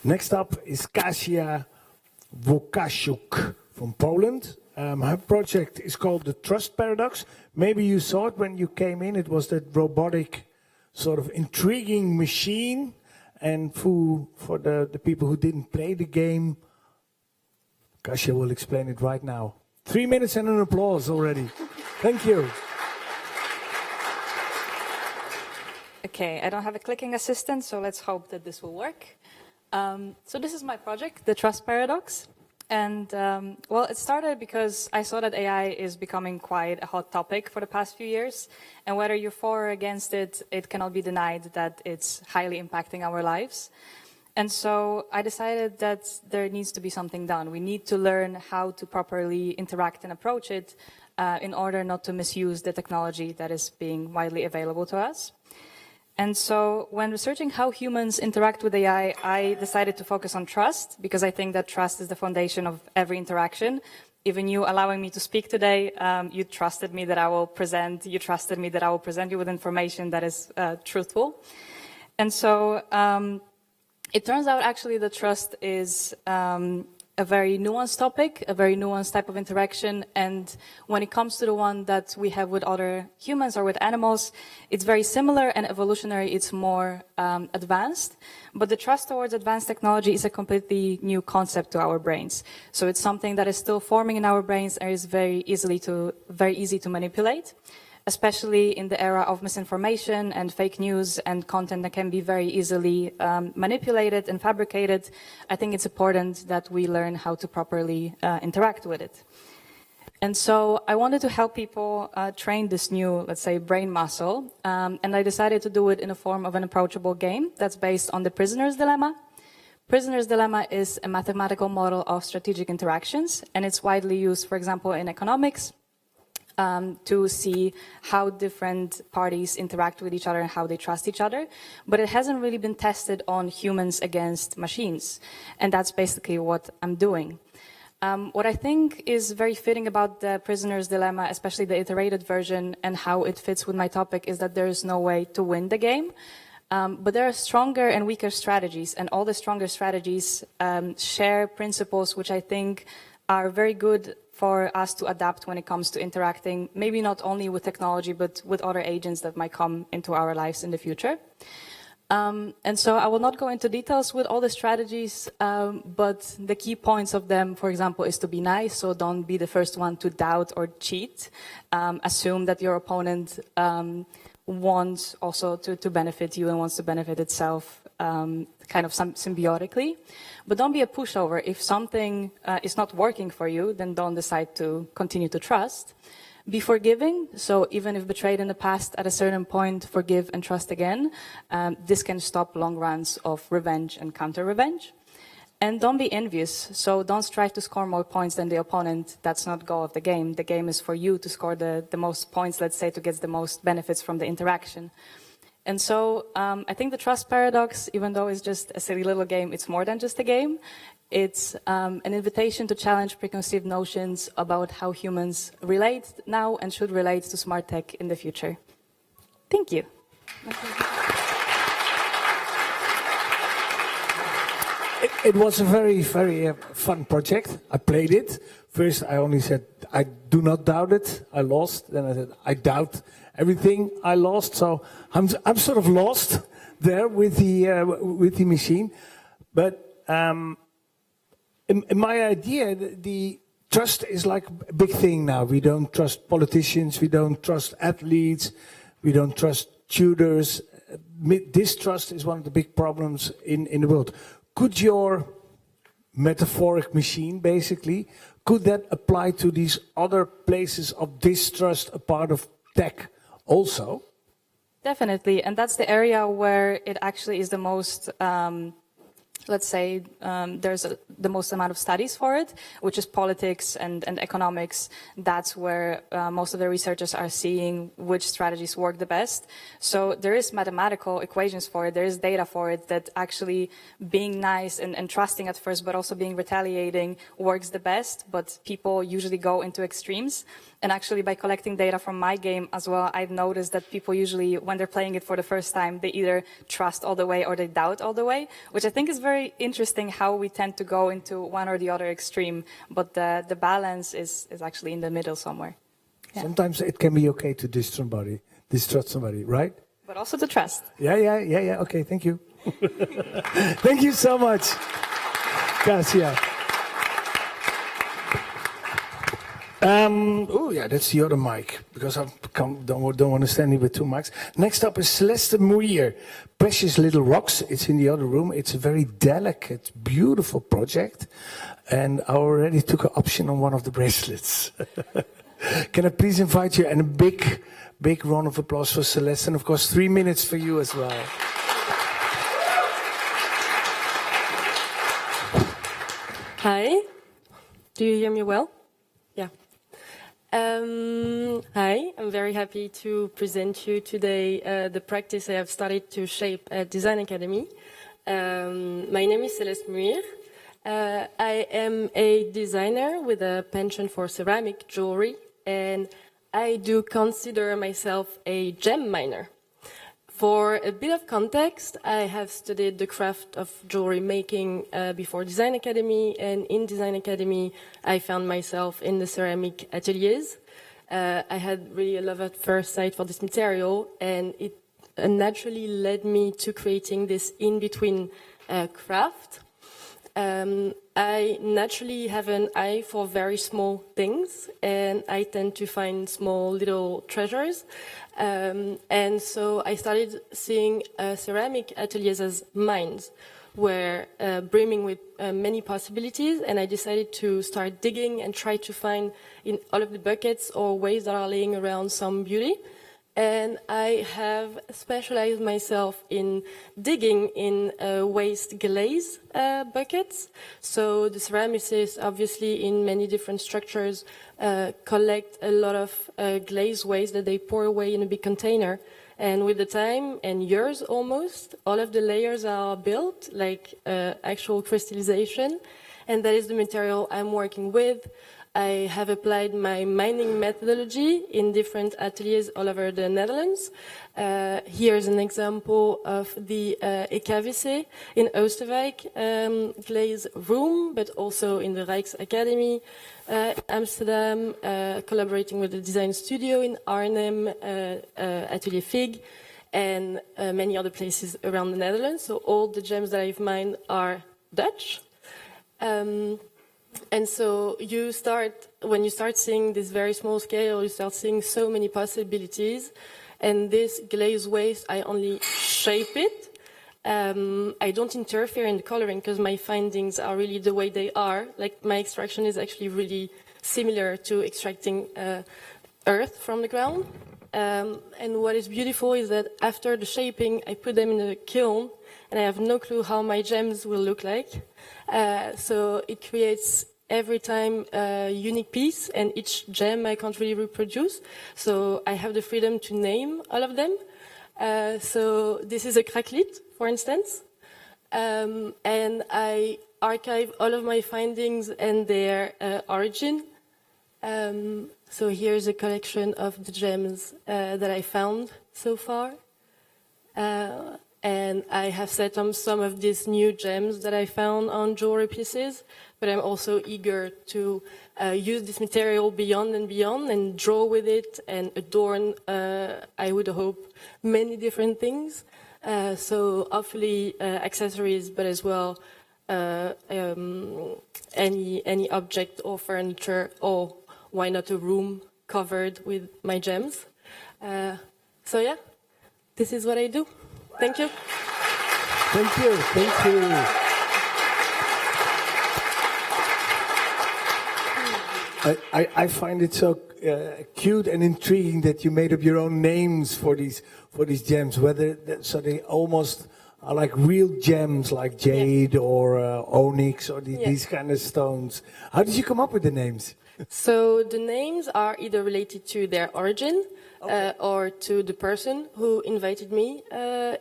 Next up is Kasia Łukaszuk from Poland. Her project is called the Trust Paradox. Maybe you saw it when you came in. It was that robotic, sort of intriguing machine. And for the people who didn't play the game, Kasia will explain it right now. 3 minutes and an applause already. Thank you. Okay, I don't have a clicking assistant, so let's hope that this will work. So this is my project, the Trust Paradox. And, well, it started because I saw that AI is becoming quite a hot topic for the past few years. And whether you're for or against it, it cannot be denied that it's highly impacting our lives. And so I decided that there needs to be something done. We need to learn how to properly interact and approach it in order not to misuse the technology that is being widely available to us. And so when researching how humans interact with AI, I decided to focus on trust, because I think that trust is the foundation of every interaction. Even you allowing me to speak today, you trusted me that I will present, you trusted me that I will present you with information that is truthful. And so it turns out actually that trust is a very nuanced topic, a very nuanced type of interaction. And when it comes to the one that we have with other humans or with animals, it's very similar and evolutionary. It's more advanced. But the trust towards advanced technology is a completely new concept to our brains. So it's something that is still forming in our brains and is very easy to manipulate, especially in the era of misinformation and fake news and content that can be very easily manipulated and fabricated. I think it's important that we learn how to properly interact with it. And so I wanted to help people train this new, let's say, brain muscle. And I decided to do it in the form of an approachable game that's based on the prisoner's dilemma. Prisoner's dilemma is a mathematical model of strategic interactions, and it's widely used, for example, in economics, to see how different parties interact with each other and how they trust each other. But it hasn't really been tested on humans against machines. And that's basically what I'm doing. What I think is very fitting about the prisoner's dilemma, especially the iterated version and how it fits with my topic, is that there is no way to win the game. But there are stronger and weaker strategies, and all the stronger strategies share principles which I think are very good for us to adapt when it comes to interacting, maybe not only with technology, but with other agents that might come into our lives in the future. And so I will not go into details with all the strategies, but the key points of them, for example, is to be nice. So don't be the first one to doubt or cheat. Assume that your opponent wants also to benefit you and wants to benefit itself kind of symbiotically. But don't be a pushover. If something is not working for you, then don't decide to continue to trust. Be forgiving, so even if betrayed in the past, at a certain point, forgive and trust again. This can stop long runs of revenge and counter-revenge. And don't be envious, so don't strive to score more points than the opponent. That's not the goal of the game. The game is for you to score the most points, let's say, to get the most benefits from the interaction. And so I think the trust paradox, even though it's just a silly little game, it's more than just a game. It's an invitation to challenge preconceived notions about how humans relate now and should relate to smart tech in the future. Thank you. It was a very, very fun project. I played it. First, I only said, I do not doubt it. I lost. Then I said, I doubt everything. I lost. So I'm sort of lost there with the machine. But in my idea, the trust is like a big thing now. We don't trust politicians. We don't trust athletes. We don't trust tutors. Distrust is one of the big problems in the world. Could your metaphoric machine, basically, could that apply to these other places of distrust, a part of tech also? Definitely, and that's the area where it actually is the most, let's say, there's the most amount of studies for it, which is politics and economics. That's where most of the researchers are seeing which strategies work the best. So there is mathematical equations for it, there is data for it, that actually being nice and trusting at first, but also being retaliating works the best, but people usually go into extremes. And actually, by collecting data from my game as well, I've noticed that people usually, when they're playing it for the first time, they either trust all the way or they doubt all the way, which I think is very interesting how we tend to go into one or the other extreme. But the balance is actually in the middle somewhere. Yeah. Sometimes it can be okay to distrust somebody, right? But also to trust. Yeah. Okay, thank you. Thank you so much, Kasia. Oh yeah, that's the other mic, because I don't want to stand here with two mics. Next up is Céleste Muir, Precious Little Rocks. It's in the other room. It's a very delicate, beautiful project, and I already took an option on one of the bracelets. Can I please invite you, and a big round of applause for Céleste, and of course 3 minutes for you as well. Hi, do you hear me well? Yeah. Hi, I'm very happy to present you today the practice I have started to shape at Design Academy. My name is Céleste Muir. I am a designer with a penchant for ceramic jewelry, and I do consider myself a gem miner. For a bit of context, I have studied the craft of jewelry making before Design Academy, and in Design Academy, I found myself in the ceramic ateliers. I had really a love at first sight for this material, and it naturally led me to creating this in-between craft. I naturally have an eye for very small things, and I tend to find small little treasures. And so I started seeing ceramic ateliers as mines, were brimming with many possibilities, and I decided to start digging and try to find in all of the buckets or ways that are laying around some beauty. And I have specialized myself in digging in waste glaze buckets. So the ceramicists, obviously, in many different structures, collect a lot of glaze waste that they pour away in a big container. And with the time, and years almost, all of the layers are built, like actual crystallization. And that is the material I'm working with. I have applied my mining methodology in different ateliers all over the Netherlands. Here's an example of the EKWC in Oosterwijk glaze room, but also in the Rijksacademie, Amsterdam, collaborating with the design studio in Arnhem, Atelier Fig. and many other places around the Netherlands. So all the gems that I've mined are Dutch. And so when you start seeing this very small scale, you start seeing so many possibilities. And this glazed waste, I only shape it. I don't interfere in the coloring because my findings are really the way they are. Like my extraction is actually really similar to extracting earth from the ground. And what is beautiful is that after the shaping, I put them in a kiln, and I have no clue how my gems will look like. So it creates every time a unique piece, and each gem I can't really reproduce. So I have the freedom to name all of them. So this is a cracklit, for instance. And I archive all of my findings and their origin. So here's a collection of the gems that I found so far. And I have set up some of these new gems that I found on jewelry pieces, but I'm also eager to use this material beyond and beyond and draw with it and adorn, I would hope, many different things. So hopefully accessories, but as well any object or furniture, or why not a room covered with my gems. So yeah, this is what I do. Thank you. Thank you. Thank you. I find it so cute and intriguing that you made up your own names for these gems. So they almost are like real gems, like jade or onyx or these kind of stones. How did you come up with the names? So the names are either related to their origin or to the person who invited me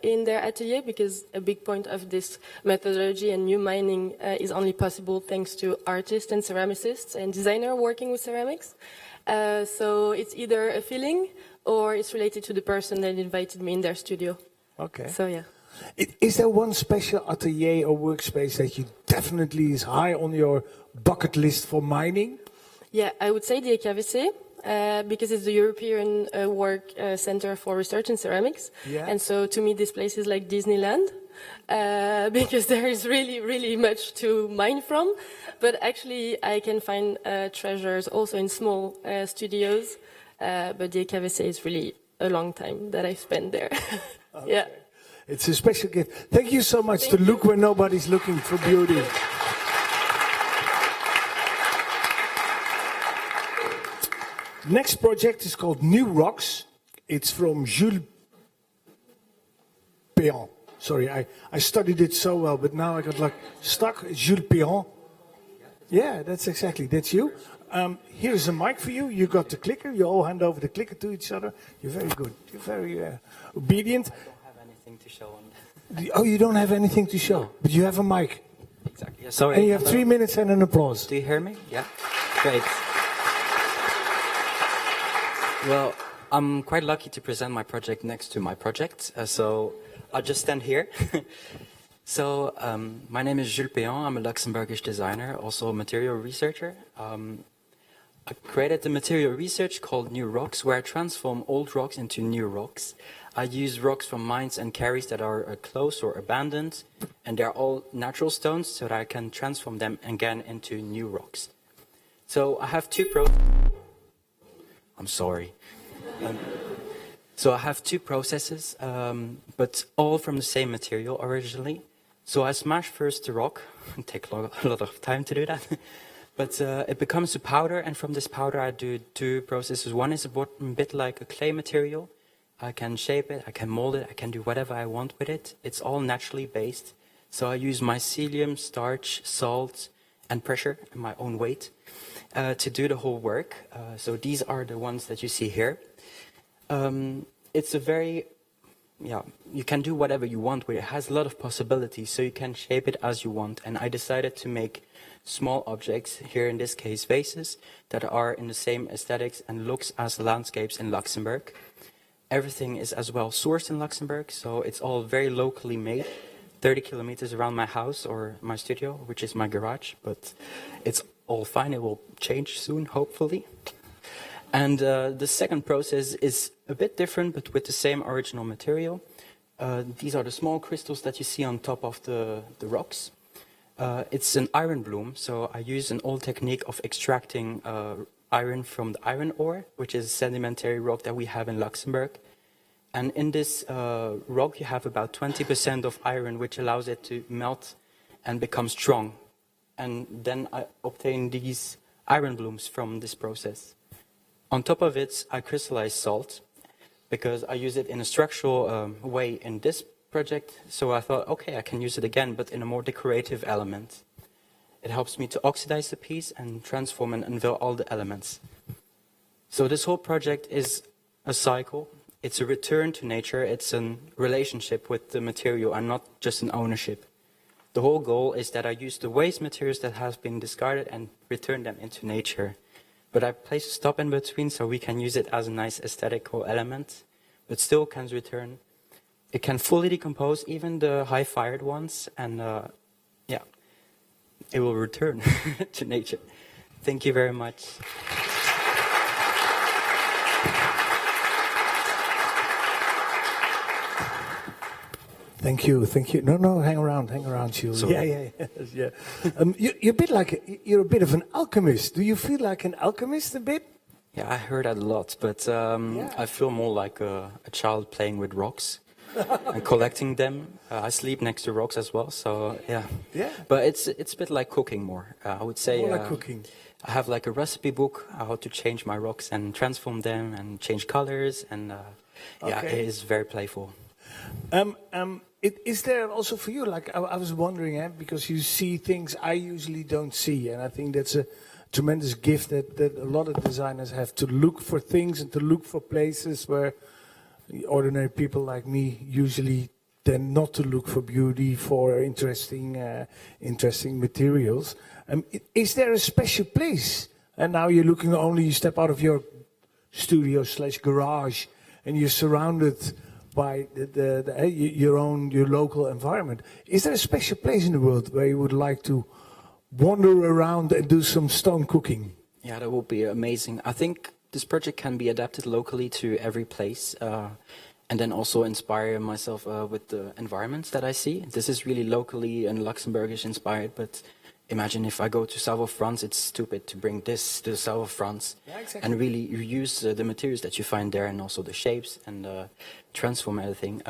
in their atelier, because a big point of this methodology and new mining is only possible thanks to artists and ceramicists and designers working with ceramics. So it's either a feeling or it's related to the person that invited me in their studio. Okay. So yeah. Is there one special atelier or workspace that you definitely is high on your bucket list for mining? Yeah, I would say the EKVC, because it's the European Work Center for Research in Ceramics. Yeah. And so to me, this place is like Disneyland, because there is really, really much to mine from. But actually, I can find treasures also in small studios. But the EKVC is really a long time that I spent there. Okay. Yeah. It's a special gift. Thank you so much to look where nobody's looking for beauty. Next project is called New Rocks. It's from Jules Péan. Sorry, I studied it so well, but now I got like stuck. Jules Péan. Yeah, that's you. Here's a mic for you. You got the clicker. You all hand over the clicker to each other. You're very good. You're very obedient. I don't have anything to show on. Oh, you don't have anything to show, but you have a mic. Exactly. Yeah, sorry. And you have 3 minutes and an applause. Do you hear me? Yeah. Great. Well, I'm quite lucky to present my project next to my project, so I'll just stand here. So, my name is Jules Péan. I'm a Luxembourgish designer, also a material researcher. I created a material research called New Rocks, where I transform old rocks into new rocks. I use rocks from mines and quarries that are closed or abandoned, and they're all natural stones, so that I can transform them again into new rocks. So I have I'm sorry. So I have two processes, but all from the same material originally. So I smash first the rock. It takes a lot of time to do that. But it becomes a powder, and from this powder I do two processes. One is a bit like a clay material. I can shape it, I can mold it, I can do whatever I want with it. It's all naturally based. So I use mycelium, starch, salt, and pressure, and my own weight, to do the whole work. So these are the ones that you see here. It's a very, you can do whatever you want with it. It has a lot of possibilities, so you can shape it as you want. And I decided to make small objects, here in this case vases, that are in the same aesthetics and looks as landscapes in Luxembourg. Everything is as well sourced in Luxembourg, so it's all very locally made. 30 kilometers around my house or my studio, which is my garage, but it's all fine. It will change soon, hopefully. And the second process is a bit different, but with the same original material. These are the small crystals that you see on top of the rocks. It's an iron bloom, so I use an old technique of extracting iron from the iron ore, which is a sedimentary rock that we have in Luxembourg. And in this rock, you have about 20% of iron, which allows it to melt and become strong. And then I obtain these iron blooms from this process. On top of it, I crystallize salt, because I use it in a structural way in this project. So I thought, okay, I can use it again, but in a more decorative element. It helps me to oxidize the piece and transform and unveil all the elements. So this whole project is a cycle. It's a return to nature. It's a relationship with the material and not just an ownership. The whole goal is that I use the waste materials that have been discarded and return them into nature. But I place a stop in between so we can use it as a nice aesthetical element, but still can return. It can fully decompose, even the high-fired ones, and yeah, it will return to nature. Thank you very much. Thank you, thank you. No, hang around, Jules. Sorry. Yeah. You're a bit of an alchemist. Do you feel like an alchemist a bit? Yeah, I heard that a lot, but I feel more like a child playing with rocks and collecting them. I sleep next to rocks as well, so yeah. Yeah. But it's a bit like cooking more. I would say. More like cooking. I have like a recipe book how to change my rocks and transform them and change colors, and yeah, Okay. it is very playful. Is there also for you, like I was wondering, because you see things I usually don't see, and I think that's a tremendous gift that a lot of designers have, to look for things and to look for places where ordinary people like me usually tend not to look for beauty, for interesting materials. Is there a special place? And now you're looking you step out of your studio/garage, and you're surrounded by your local environment. Is there a special place in the world where you would like to wander around and do some stone cooking? Yeah, that would be amazing. I think this project can be adapted locally to every place, and then also inspire myself with the environments that I see. This is really locally and Luxembourgish inspired, but imagine if I go to south of France, it's stupid to bring this to the south of France. Yeah, exactly. And really use the materials that you find there and also the shapes and transform everything.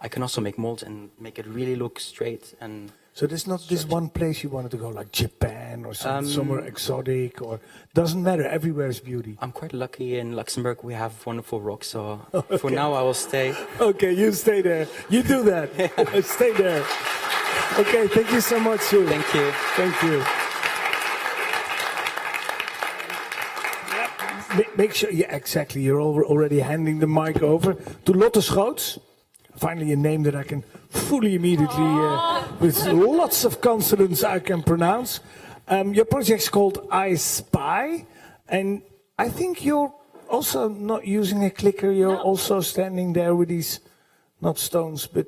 I can also make molds and make it really look straight. And so there's not this one place you wanted to go, like Japan or somewhere exotic, or doesn't matter, everywhere is beauty. I'm quite lucky in Luxembourg, we have wonderful rocks, so for now I will stay. Okay, you stay there. You do that. Stay there. Okay, thank you so much, Jules. Thank you. Thank you. Make sure, yeah, exactly. You're already handing the mic over to Lotte Schoots. Finally, a name that I can fully immediately, with lots of consonants I can pronounce. Your project's called I Spy, and I think you're also not using a clicker. You're also standing there with these, not stones, but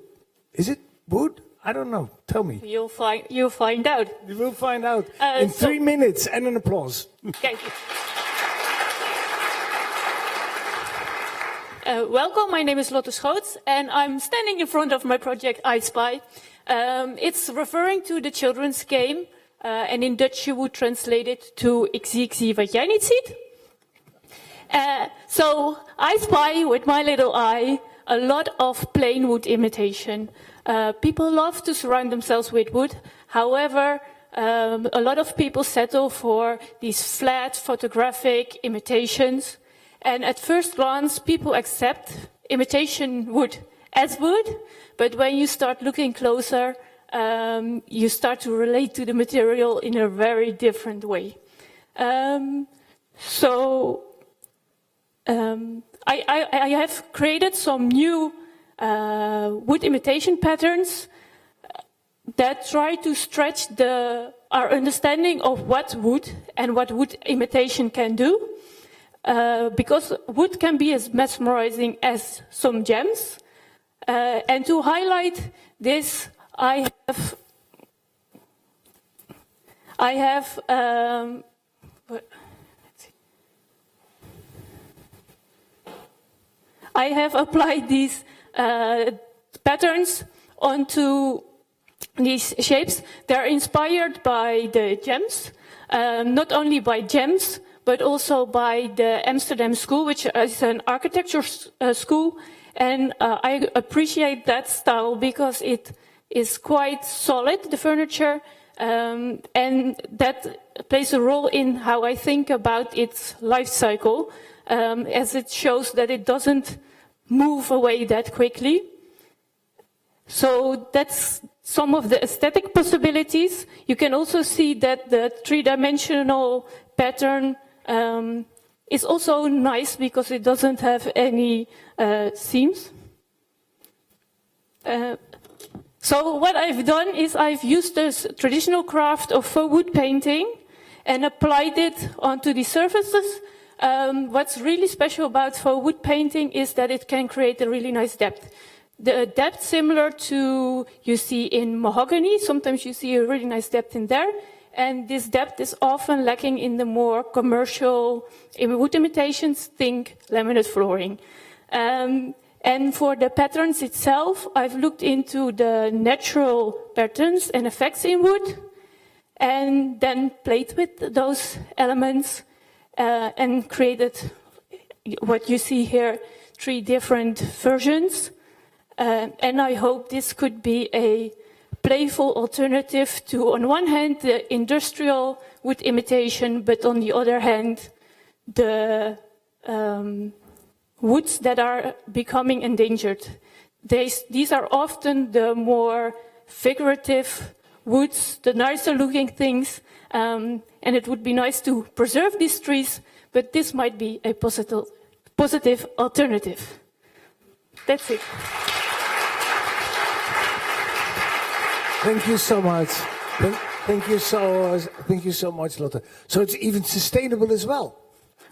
is it wood? I don't know. Tell me. You'll find out. You will find out in 3 minutes, and an applause. Thank you. Welcome, my name is Lotte Schoots, and I'm standing in front of my project I Spy. It's referring to the children's game, and in Dutch you would translate it to Ik zie wat jij niet ziet. So I spy with my little eye a lot of plain wood imitation. People love to surround themselves with wood. However, a lot of people settle for these flat photographic imitations. And at first glance, people accept imitation wood as wood. But when you start looking closer, you start to relate to the material in a very different way. I have created some new wood imitation patterns that try to stretch our understanding of what wood and what wood imitation can do. Because wood can be as mesmerizing as some gems. And to highlight this, I have I have applied these patterns onto these shapes. They're inspired by the gems, not only by gems, but also by the Amsterdam School, which is an architecture school. And I appreciate that style because it is quite solid, the furniture, and that plays a role in how I think about its life cycle, as it shows that it doesn't move away that quickly. So that's some of the aesthetic possibilities. You can also see that the three-dimensional pattern is also nice because it doesn't have any seams. So what I've done is I've used this traditional craft of faux wood painting and applied it onto the surfaces. What's really special about faux wood painting is that it can create a really nice depth. The depth similar to you see in mahogany. Sometimes you see a really nice depth in there. And this depth is often lacking in the more commercial wood imitations, think laminate flooring. And for the patterns itself, I've looked into the natural patterns and effects in wood, and then played with those elements and created what you see here, 3 different versions. And I hope this could be a playful alternative to, on one hand, the industrial wood imitation, but on the other hand, the woods that are becoming endangered. These are often the more figurative woods, the nicer looking things, and it would be nice to preserve these trees, but this might be a positive alternative. That's it. Thank you so much. Thank you so much, Lotte. So it's even sustainable as well.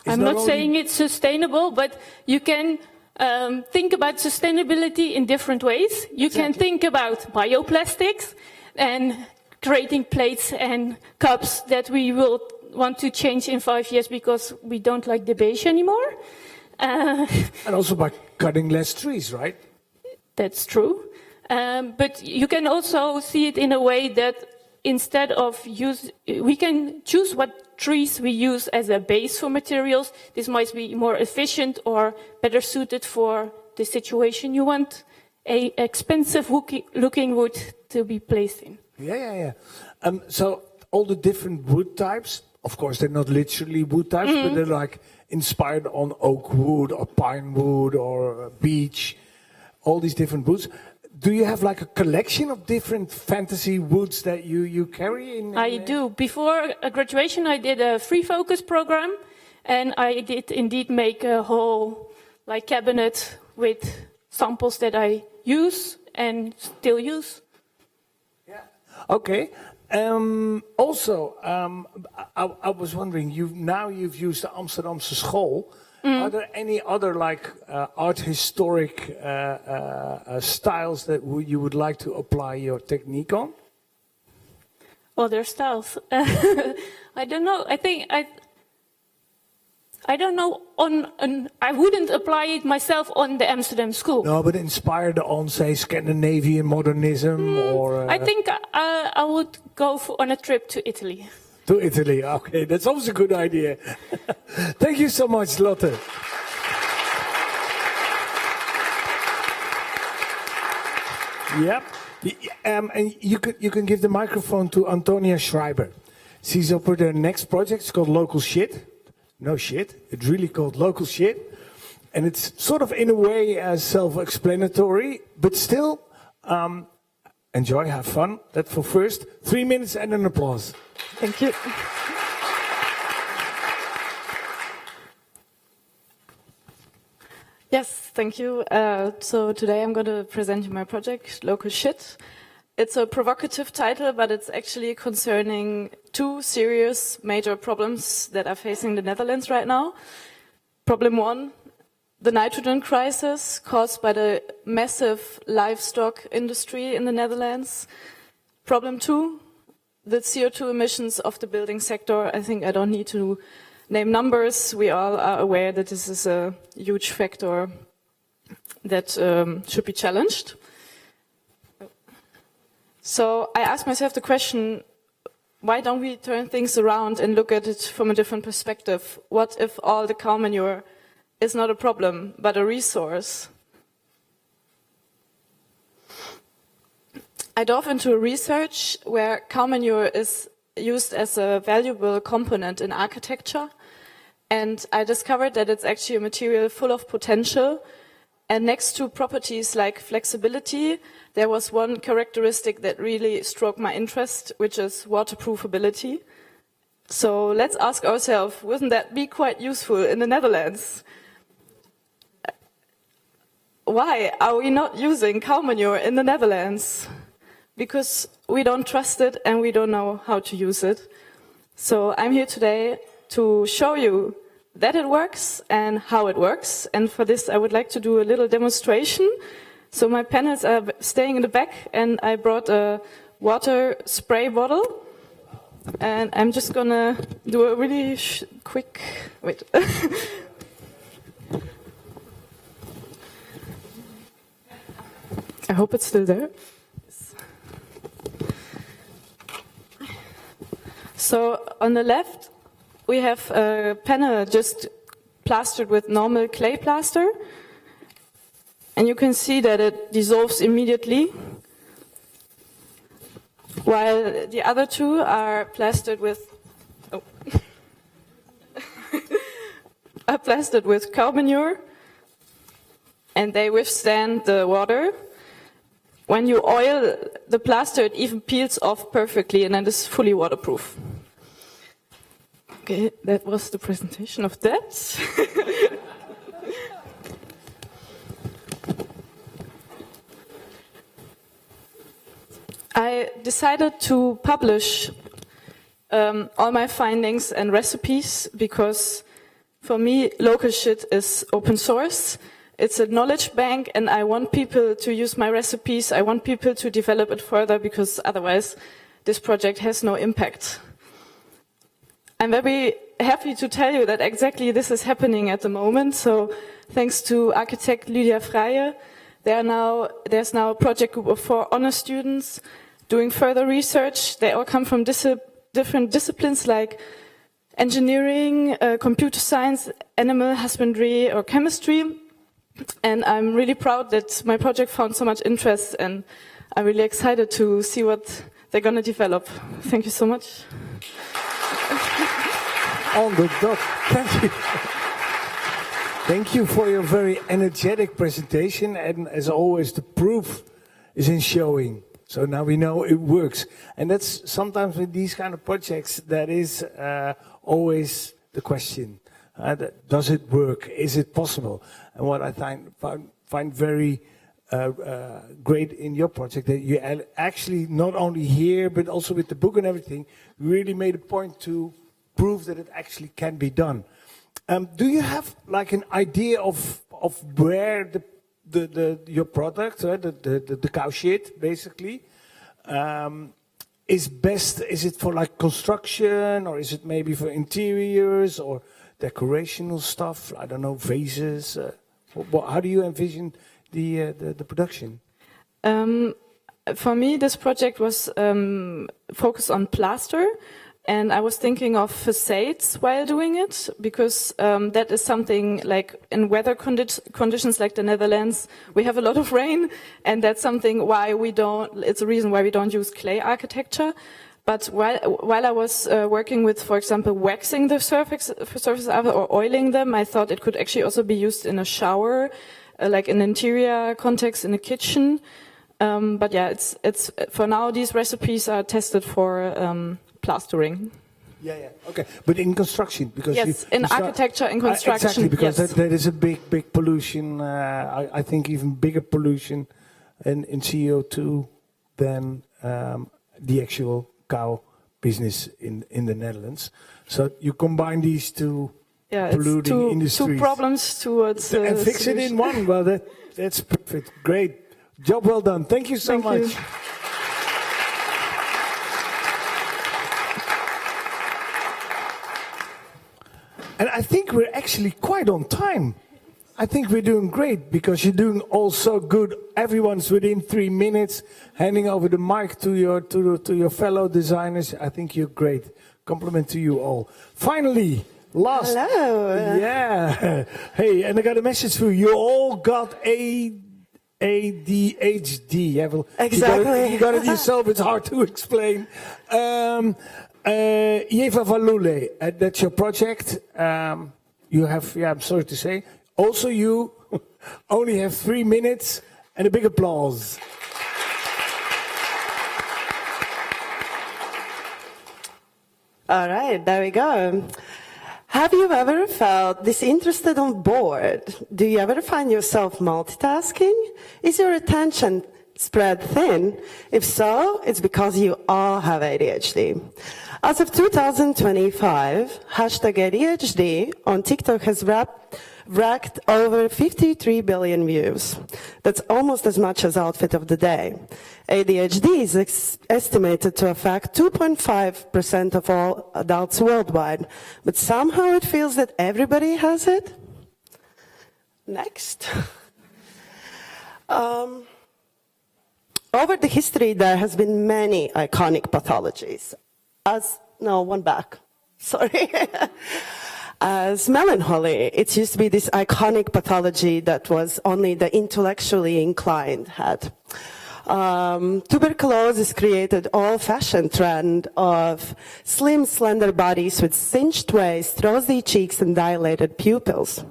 I'm not saying it's sustainable, but you can think about sustainability in different ways. You can think about bioplastics and creating plates and cups that we will want to change in 5 years because we don't like the beige anymore. And also by cutting less trees, right? That's true. But you can also see it in a way that instead of we can choose what trees we use as a base for materials. This might be more efficient or better suited for the situation you want a expensive looking wood to be placed in. Yeah. So all the different wood types, of course, they're not literally wood types, but they're like inspired on oak wood or pine wood or beech, all these different woods. Do you have like a collection of different fantasy woods that you carry in? I do. Before graduation, I did a free focus program, and I did indeed make a whole like cabinet with samples that I use and still use. Yeah. Okay. Also, I was wondering, you've used the Amsterdamse School. Are there any other like art historic styles that you would like to apply your technique on? Other styles? I don't know. I don't know. I wouldn't apply it myself on the Amsterdam School. No, but inspired on, say, Scandinavian modernism or. I think I would go on a trip to Italy. To Italy, okay, that's always a good idea. Thank you so much, Lotte. Yep, and you can give the microphone to Antonia Schreiber. She's up with her next project. It's called Local Shit. No shit, it's really called Local Shit, and it's sort of in a way self-explanatory, but still. Enjoy, have fun. That's for first. 3 minutes and an applause. Thank you. Yes, thank you. So today I'm going to present you my project, Local Shit. It's a provocative title, but it's actually concerning 2 serious major problems that are facing the Netherlands right now. Problem 1, the nitrogen crisis caused by the massive livestock industry in the Netherlands. Problem 2, the CO2 emissions of the building sector. I think I don't need to name numbers. We all are aware that this is a huge factor that should be challenged. So I asked myself the question, why don't we turn things around and look at it from a different perspective? What if all the cow manure is not a problem, but a resource? I dove into research where cow manure is used as a valuable component in architecture, and I discovered that it's actually a material full of potential. And next to properties like flexibility, there was one characteristic that really struck my interest, which is waterproofability. So let's ask ourselves, wouldn't that be quite useful in the Netherlands? Why are we not using cow manure in the Netherlands? Because we don't trust it and we don't know how to use it. So I'm here today to show you that it works and how it works. And for this, I would like to do a little demonstration. So my panels are staying in the back, and I brought a water spray bottle. And I'm just gonna do a really quick, wait. I hope it's still there. So on the left, we have a panel just plastered with normal clay plaster. And you can see that it dissolves immediately, while the other two are plastered with, are plastered with cow manure, and they withstand the water. When you oil the plaster, it even peels off perfectly, and it is fully waterproof. Okay, that was the presentation of that. I decided to publish all my findings and recipes because for me, local shit is open source. It's a knowledge bank, and I want people to use my recipes. I want people to develop it further because otherwise this project has no impact. I'm very happy to tell you that exactly this is happening at the moment. So thanks to architect Lydia Vrije, there's now a project group of 4 honor students doing further research. They all come from different disciplines like engineering, computer science, animal husbandry, or chemistry. And I'm really proud that my project found so much interest, and I'm really excited to see what they're going to develop. Thank you so much. On the dot. Thank you. Thank you for your very energetic presentation. And as always, the proof is in showing. So now we know it works. And that's sometimes with these kind of projects, that is always the question. Does it work? Is it possible? And what I find very great in your project, that you actually not only here, but also with the book and everything, really made a point to prove that it actually can be done. Do you have like an idea of where your product, the cow shit, basically, is best? Is it for like construction, or is it maybe for interiors or decorational stuff? I don't know, vases. How do you envision the production? For me, this project was focused on plaster. And I was thinking of facades while doing it, because that is something like in weather conditions like the Netherlands, we have a lot of rain, and that's something it's a reason why we don't use clay architecture. But while I was working with, for example, waxing the surfaces or oiling them, I thought it could actually also be used in a shower, like in an interior context in a kitchen. But yeah, it's for now, these recipes are tested for plastering. Yeah, okay. But in construction, because yes, in architecture and construction, exactly, because yes. that is a big pollution. I think even bigger pollution in CO2 than the actual cow business in the Netherlands. So you combine these two polluting industries. Two problems towards and fix solution. it in one. Well, that's perfect. Great job, well done. Thank you so much. You. And I think we're actually quite on time. I think we're doing great because you're doing all so good. Everyone's within 3 minutes, handing over the mic to your fellow designers. I think you're great. Compliment to you all. Finally, last. Hello. Yeah. Hey, and I got a message for you. You all got ADHD. Yeah, well, Exactly. You got it yourself. It's hard to explain. Ieva, Valule, that's your project. You have, yeah, I'm sorry to say. Also, you only have 3 minutes and a big applause. All right, there we go. Have you ever felt disinterested on board? Do you ever find yourself multitasking? Is your attention spread thin? If so, it's because you all have ADHD. As of 2025, hashtag ADHD on TikTok has racked over 53 billion views. That's almost as much as outfit of the day. ADHD is estimated to affect 2.5% of all adults worldwide, but somehow it feels that everybody has it. Next. Over the history, there has been many iconic pathologies. As melancholy, it used to be this iconic pathology that was only the intellectually inclined had. Tuberculosis created old-fashioned trend of slim, slender bodies with cinched waist, rosy cheeks, and dilated pupils.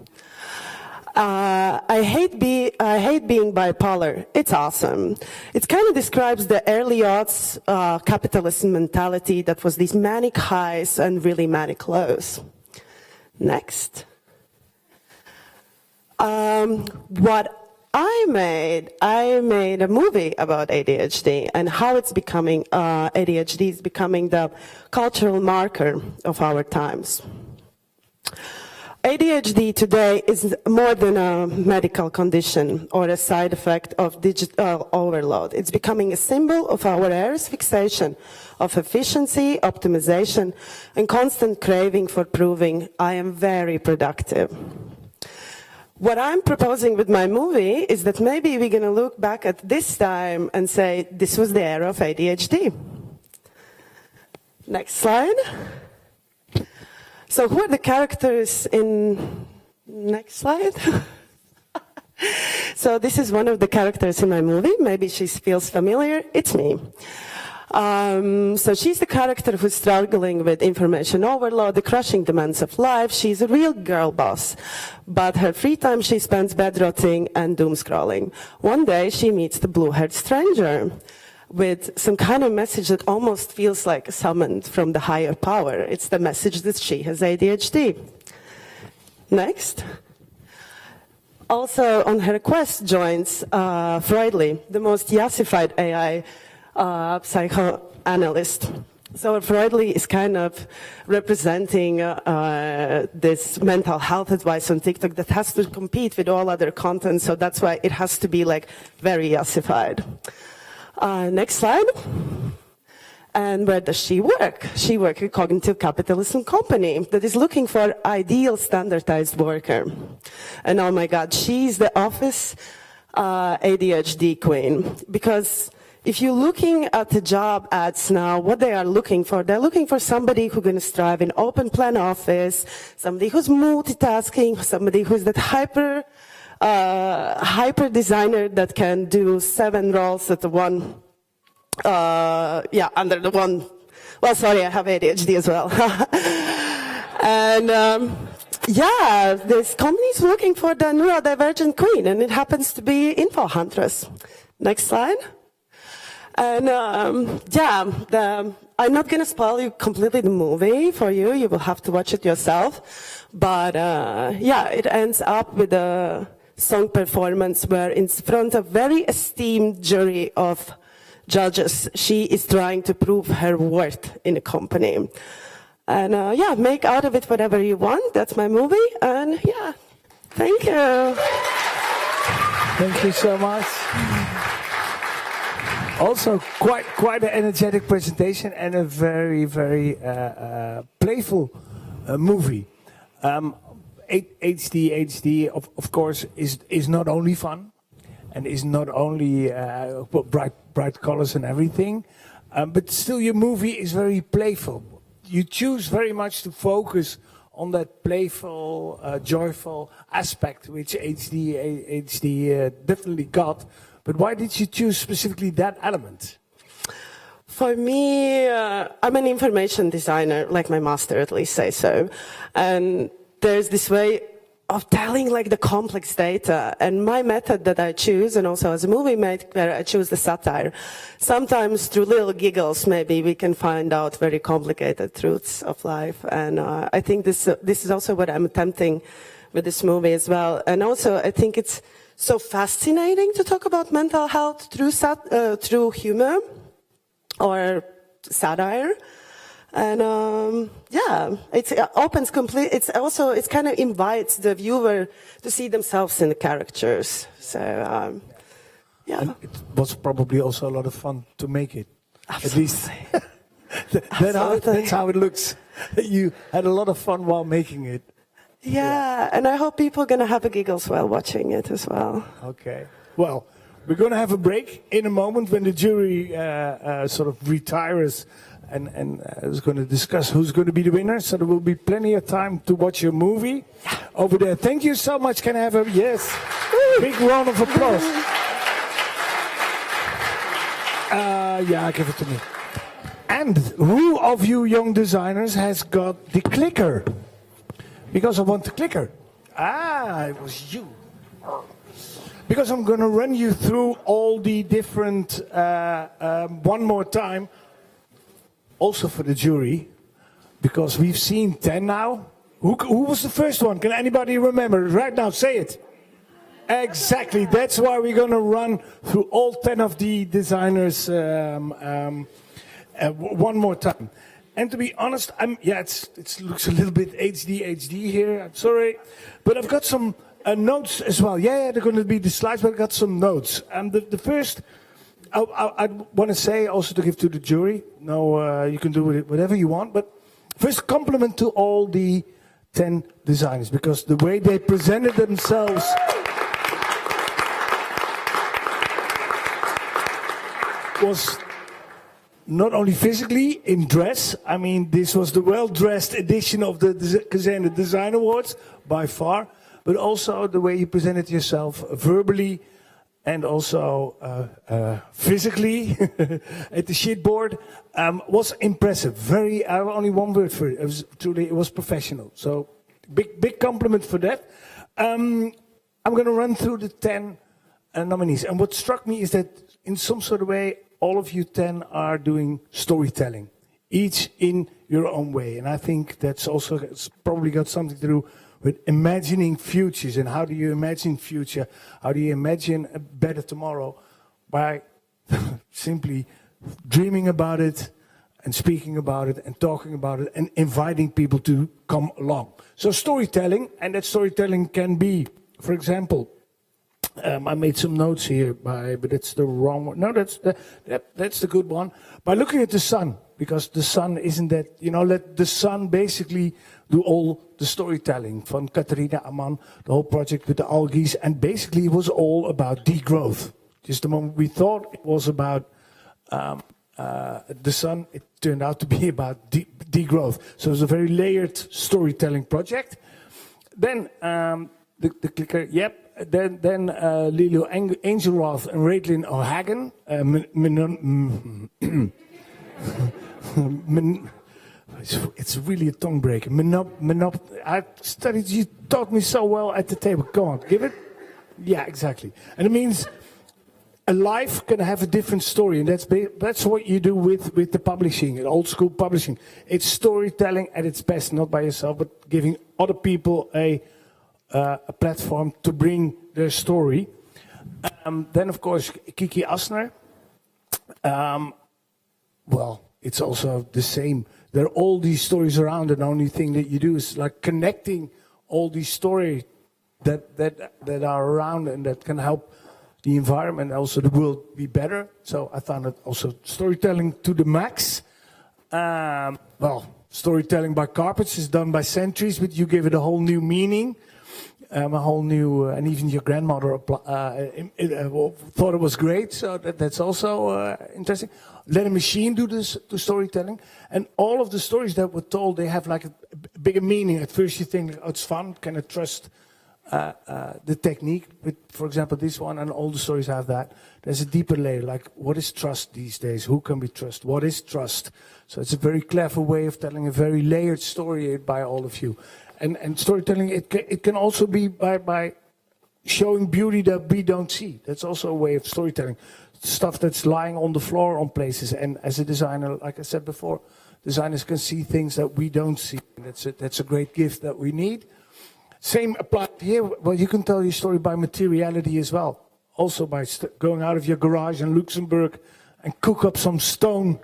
I hate being bipolar. It's awesome. It kind of describes the early aughts capitalist mentality that was these manic highs and really manic lows. Next. What I made a movie about ADHD and how it's becoming, ADHD is becoming the cultural marker of our times. ADHD today is more than a medical condition or a side effect of digital overload. It's becoming a symbol of our era's fixation of efficiency, optimization, and constant craving for proving I am very productive. What I'm proposing with my movie is that maybe we're going to look back at this time and say, this was the era of ADHD. Next slide. So who are the characters in... Next slide. So this is one of the characters in my movie. Maybe she feels familiar. It's me. So she's the character who's struggling with information overload, the crushing demands of life. She's a real girl boss. But her free time she spends bed-rotting and doom-scrolling. One day she meets the blue-haired stranger with some kind of message that almost feels like summoned from the higher power. It's the message that she has ADHD. Next. Also on her quest joins Freudly, the most yassified AI psychoanalyst. So Freudly is kind of representing this mental health advice on TikTok that has to compete with all other content, so that's why it has to be like very yassified. Next slide. And where does she work? She works at a cognitive capitalism company that is looking for ideal standardized worker. And oh my God, she's the office ADHD queen. Because if you're looking at the job ads now, what they are looking for, they're looking for somebody who's going to strive in open plan office, somebody who's multitasking, somebody who's that hyper designer that can do 7 roles at the one, under the one. Well, sorry, I have ADHD as well. And this company is looking for the neurodivergent queen, and it happens to be Info Huntress. Next slide. And I'm not going to spoil you completely the movie for you. You will have to watch it yourself. But it ends up with a song performance where in front of very esteemed jury of judges, she is trying to prove her worth in a company. And make out of it whatever you want. That's my movie. And thank you. Thank you so much. Also, quite an energetic presentation and a very, very playful movie. HD, of course, is not only fun, and is not only bright colors and everything, but still your movie is very playful. You choose very much to focus on that playful, joyful aspect, which HD definitely got. But why did you choose specifically that element? For me, I'm an information designer, like my master at least say so. And there's this way of telling like the complex data. And my method that I choose, and also as a movie maker, I choose the satire. Sometimes through little giggles, maybe we can find out very complicated truths of life. And I think this is also what I'm attempting with this movie as well. And also, I think it's so fascinating to talk about mental health through humor or satire. And it opens complete. It kind of invites the viewer to see themselves in the characters. So And it was probably also a lot of fun to make it. Absolutely. At least that's how it looks. You had a lot of fun while making it. Yeah, and I hope people are going to have a giggles while watching it as well. Okay. Well, we're going to have a break in a moment when the jury sort of retires and is going to discuss who's going to be the winner. So there will be plenty of time to watch your movie over there. Thank you so much. Can I have a big round of applause? Give it to me. And who of you young designers has got the clicker? Because I want the clicker. It was you. Because I'm going to run you through all the different, one more time, also for the jury, because we've seen 10 now. Who was the first one? Can anybody remember? Right now, say it. Exactly. That's why we're going to run through all 10 of the designers one more time. And to be honest, it looks a little bit HD here. I'm sorry, but I've got some notes as well. They're going to be the slides, but I've got some notes. And the first, I want to say also to give to the jury. No, you can do with it whatever you want. But first, compliment to all the 10 designers, because the way they presented themselves was not only physically in dress. I mean, this was the well-dressed edition of the Kazerne Design Awards by far, but also the way you presented yourself verbally and also physically at the shitboard was impressive. Only one word for it. It was professional. So big compliment for that. I'm going to run through the 10 nominees, and what struck me is that in some sort of way, all of you 10 are doing storytelling, each in your own way. And I think it's probably got something to do with imagining futures. And how do you imagine future? How do you imagine a better tomorrow? By simply dreaming about it and speaking about it and talking about it and inviting people to come along. So storytelling, and that storytelling can be, for example, I made some notes here, but it's the wrong one. No, that's the good one. By looking at the sun, because the sun isn't that, let the sun basically do all the storytelling from Katharina, Ammann, the whole project with the algae, and basically it was all about degrowth. Just the moment we thought it was about the sun, it turned out to be about degrowth. So it was a very layered storytelling project. Then the clicker, Then Lilou, Angelrath and Réiltín O'Hagan. It's really a tongue breaker. I studied, you taught me so well at the table. Go on, give it. Yeah, exactly. And it means a life can have a different story, and that's what you do with the publishing, old school publishing. It's storytelling at its best, not by yourself, but giving other people a platform to bring their story. Then, of course, Kiki Astner. Well, it's also the same. There are all these stories around, and the only thing that you do is like connecting all these stories that are around and that can help the environment, also the world, be better. So I found it also storytelling to the max. Well, storytelling by carpets is done by centuries, but you give it a whole new meaning, a whole new, and even your grandmother thought it was great, so that's also interesting. Let a machine do this to storytelling, and all of the stories that were told, they have like a bigger meaning. At first you think, oh, it's fun, can I trust the technique? But for example, this one and all the stories have that. There's a deeper layer, like what is trust these days? Who can we trust? What is trust? So it's a very clever way of telling a very layered story by all of you. And storytelling, it can also be by showing beauty that we don't see. That's also a way of storytelling. Stuff that's lying on the floor on places. And as a designer, like I said before, designers can see things that we don't see. That's a great gift that we need. Same applies here. Well, you can tell your story by materiality as well. Also by going out of your garage in Luxembourg and cook up some stone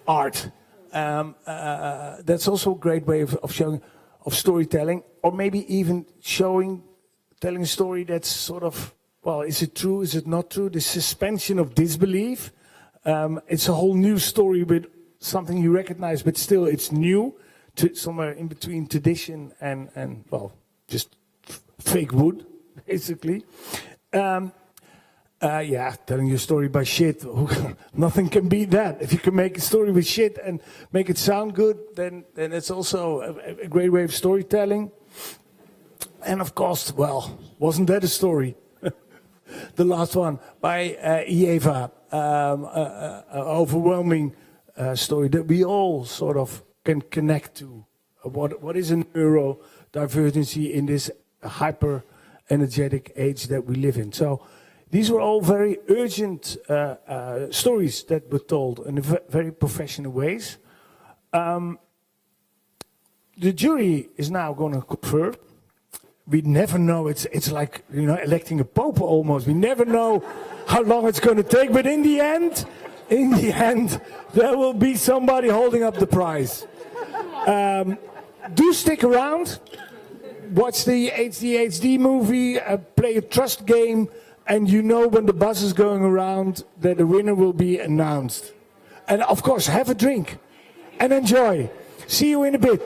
art. That's also a great way of showing, of storytelling, or maybe even telling a story that's sort of, well, is it true? Is it not true? The suspension of disbelief. It's a whole new story with something you recognize, but still it's new, somewhere in between tradition and well, just fake wood, basically. Yeah, telling your story by shit. Nothing can beat that. If you can make a story with shit and make it sound good, then it's also a great way of storytelling. And of course, well, wasn't that a story? The last one by Ieva, overwhelming story that we all sort of can connect to. What is a neurodivergency in this hyper energetic age that we live in? So these were all very urgent stories that were told in very professional ways. The jury is now going to confer. We never know. It's like, you know, electing a pope almost. We never know how long it's going to take. But in the end, there will be somebody holding up the prize. Do stick around. Watch the HD movie. Play a trust game. And you know when the bus is going around that the winner will be announced. And of course, have a drink and enjoy. See you in a bit.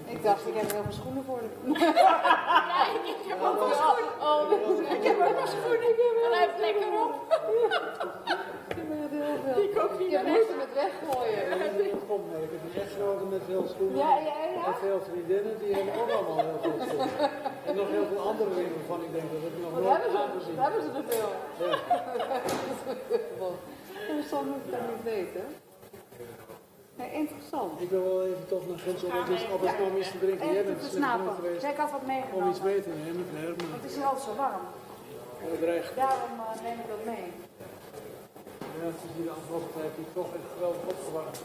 Ik dacht, ik heb heel veel schoenen voor de... Ja, ik heb ook wel schoenen. Oh, ik heb ook wel schoenen. En hij heeft lekker op. Ik ook niet. Je moet hem het weggooien. Dat komt mee. Ik heb een echtgenote met veel schoenen. Ja. En veel vriendinnen, die hebben ook allemaal heel veel schoenen. En nog heel veel andere dingen waarvan ik denk dat ik nog nooit aangezien. Hebben ze er veel? Ja. Dat is Interessant moet ik dat niet weten. Nee, interessant. Ik wil wel even toch naar Grensel, want het is altijd om iets te drinken. Jij bent slim genoeg geweest Kijk, had wat meegenomen. om iets mee te nemen. Maar Het is hier altijd zo warm. dreigt. Daarom neem ik dat mee. Ja, het is hier de afgelopen tijd toch echt geweldig opgewarmd.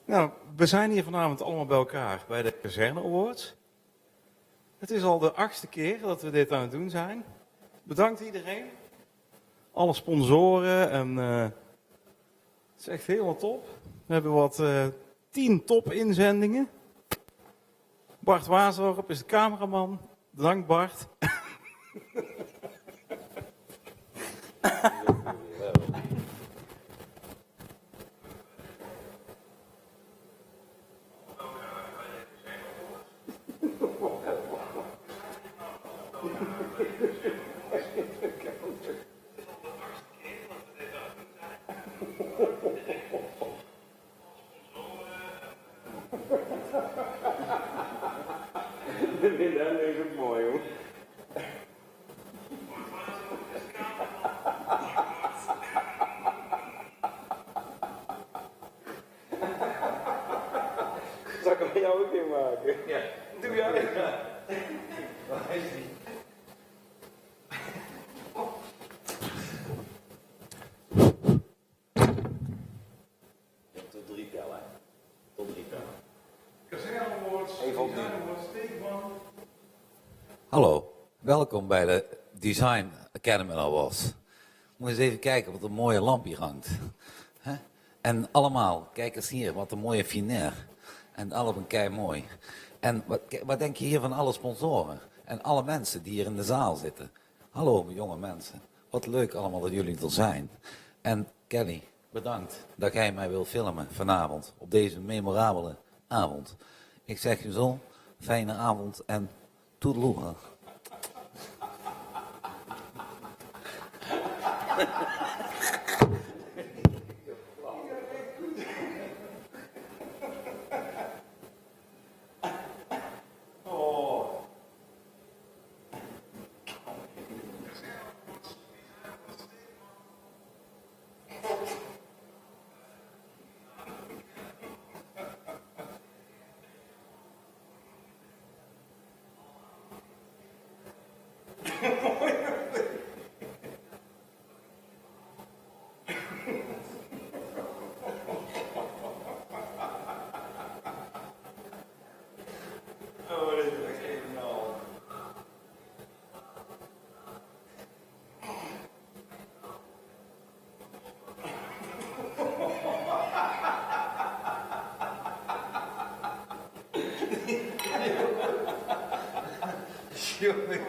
Nou, we zijn hier vanavond allemaal bij elkaar bij de Kazerne Awards. Het is al de 8e keer dat we dit aan het doen zijn. Bedankt iedereen. Alle sponsoren en het is echt helemaal top. We hebben 10 top inzendingen. Bart Waasdorp is de cameraman. Bedankt Bart. Dat is ook mooi hoor. Zal ik hem met jou ook in maken? Ja. Doe jij? Ja. Waar is die? Tot 3 tellen. Tot 3 tellen. Kazerne Awards. Even opnieuw. Hallo, welkom bij de Design Academy Awards. Moet eens even kijken wat een mooie lamp hier hangt. Hè? En allemaal, kijk eens hier, wat een mooie finair. En allemaal kei mooi. En wat denk je hier van alle sponsoren? En alle mensen die hier in de zaal zitten. Hallo jonge mensen, wat leuk allemaal dat jullie er zijn. En Kelly, bedankt dat jij mij wil filmen vanavond, op deze memorabele avond. Ik zeg je zo, fijne avond en toedeloe.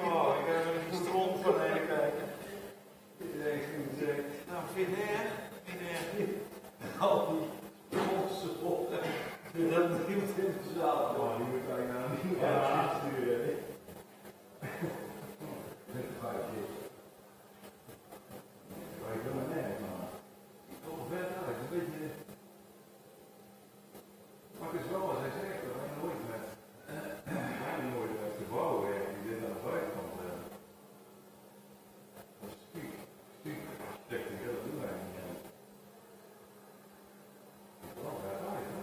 Oh, ik heb er een stront van heen kijken. Iedereen ging zeggen, nou, finair. Al die trotse potten. Dat is niet in de zaal. Oh, die moet ik nou niet uitsturen. Dit ga ik hier. Maar ik wil maar nergens aan. Ik kom ver uit, een beetje. Maar het is wel wat hij zegt, dat hij nooit met de bouw werkt die dit aan de buitenkant hebben. Dat is stuur architecten, dat doen wij niet. Ik wil wel ver uit, hè?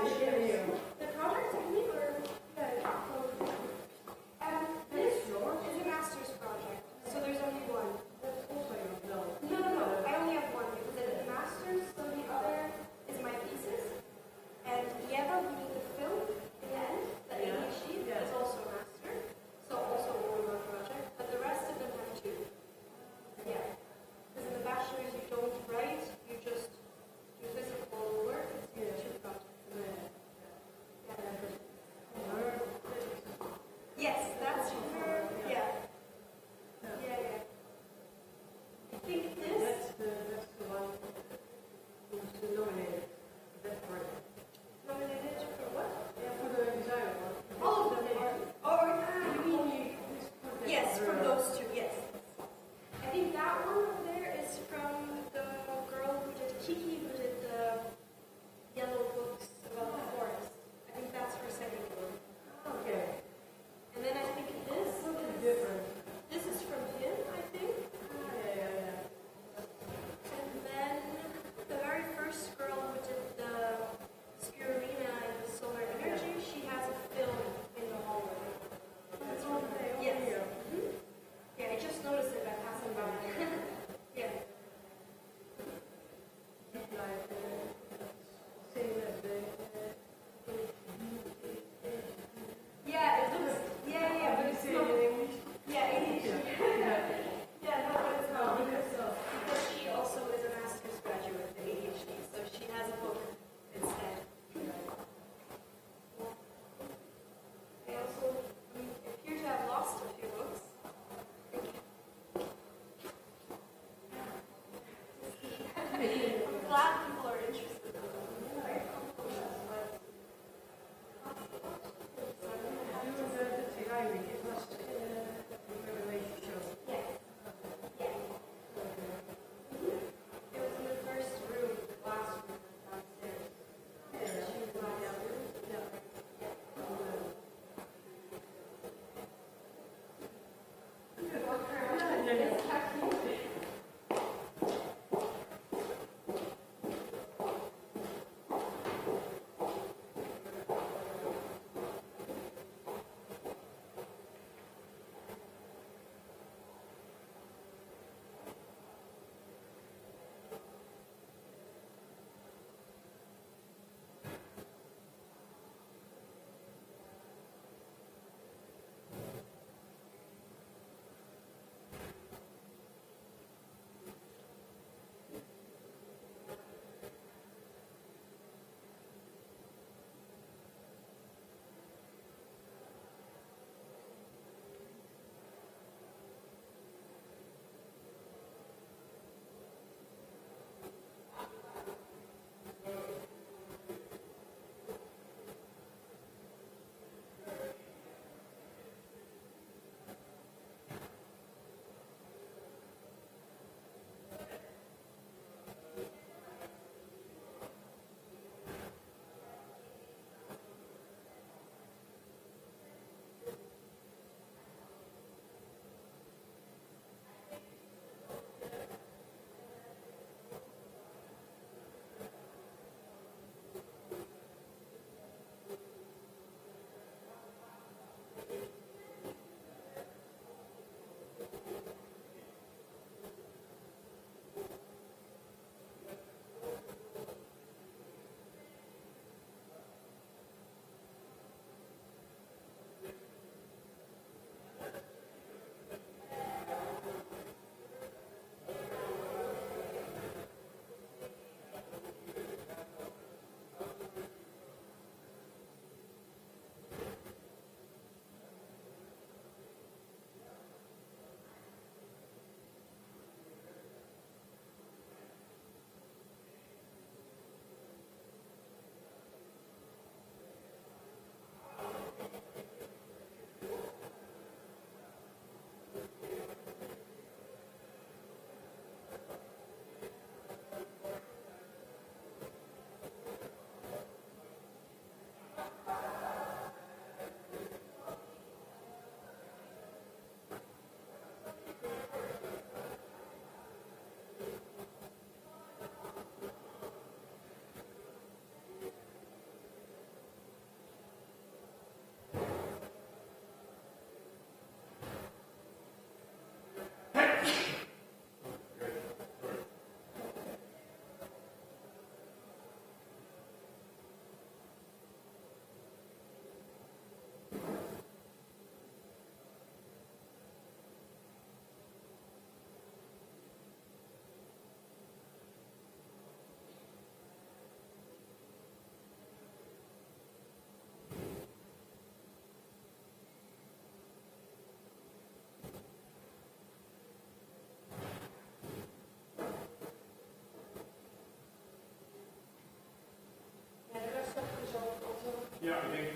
The project technique or this is a master's project, so there's only one. No. I only have one. The master's, so the other is my thesis. And Ieva, who did the film in the end, the ADHD, is also a master. So also a one project. But the rest of them have two. Yeah. Because in the bachelor's you don't write, you just do physical work. It's two projects.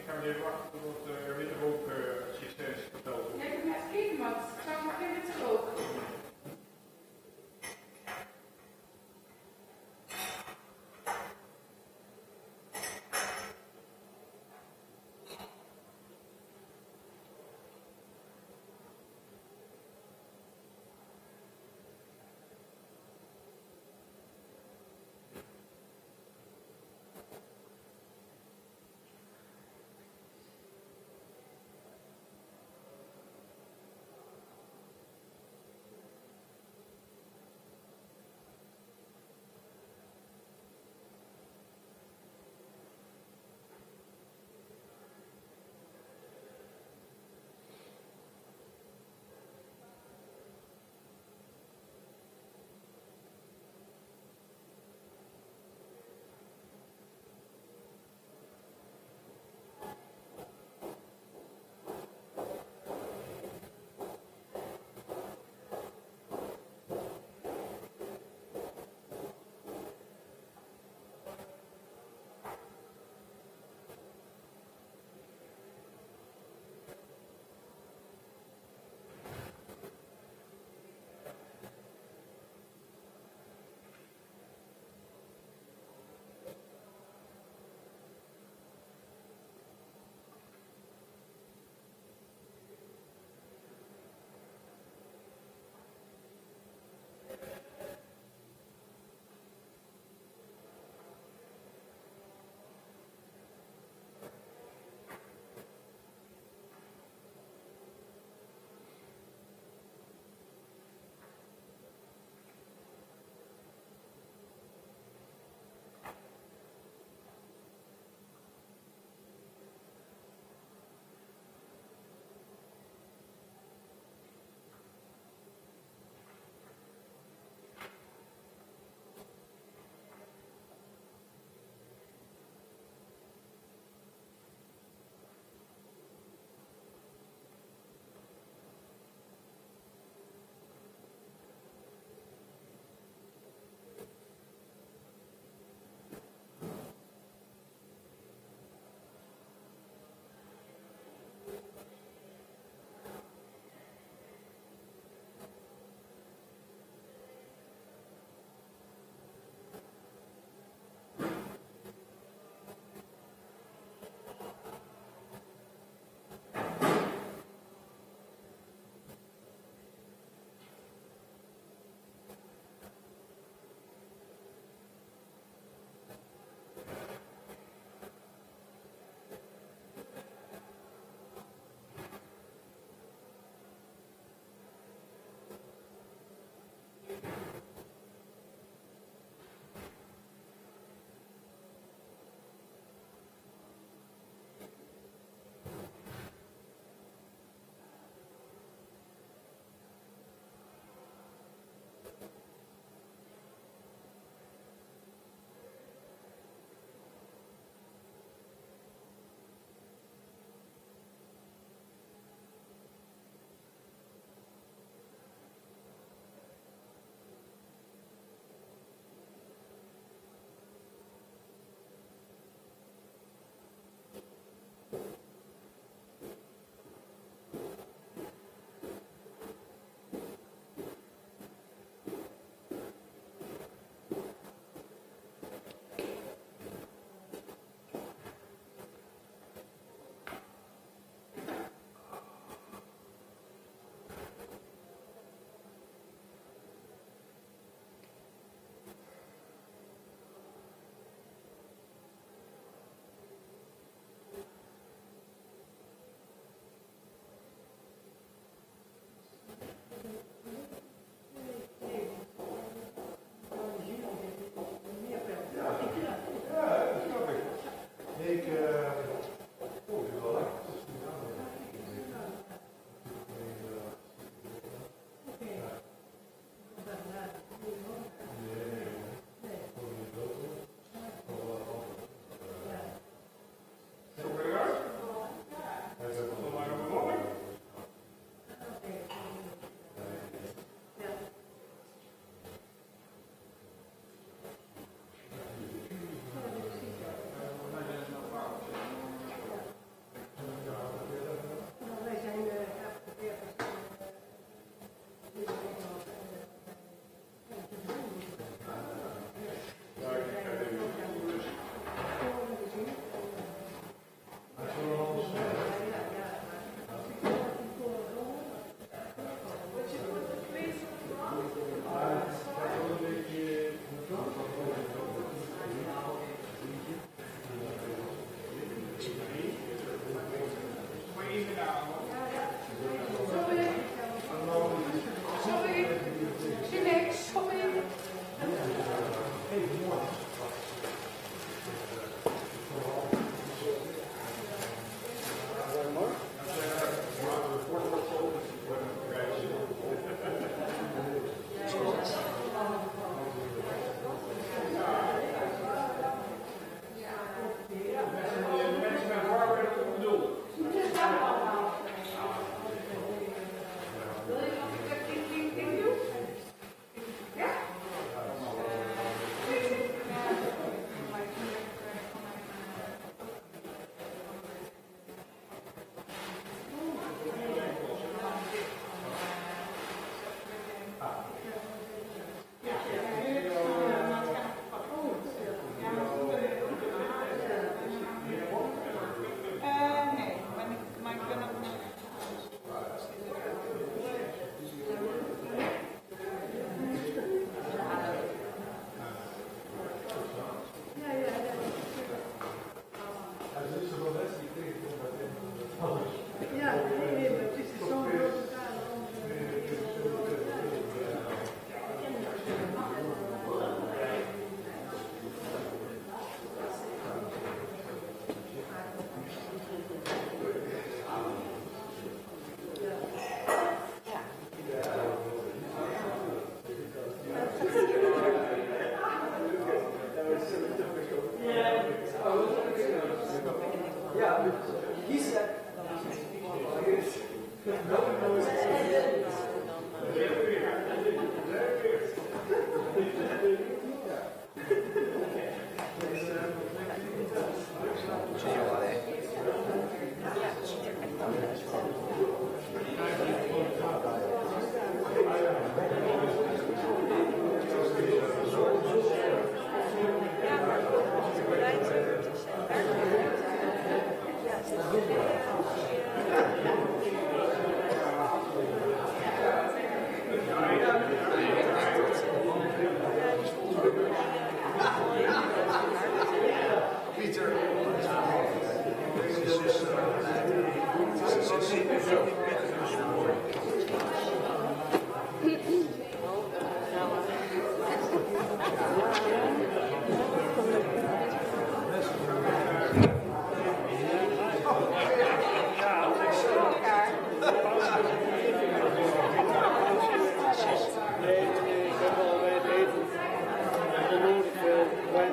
gaan we even wachten tot de witte rook succes verteld wordt. Ja, ik heb net gekeken, Max. Ik zag nog geen witte rook.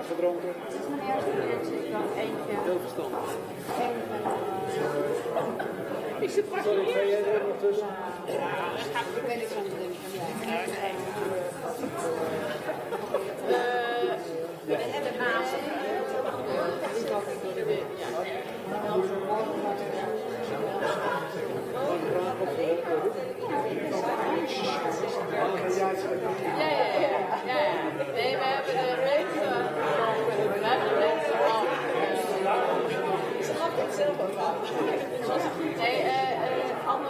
Gedronken. Heel verstandig. Sorry, ga jij er nog tussen? Ik ben niet van de ding. En de naast. Ja. Nee, we hebben de reeks. We hebben de reeks al. Ze mag het zelf ook al. Nee, Anne.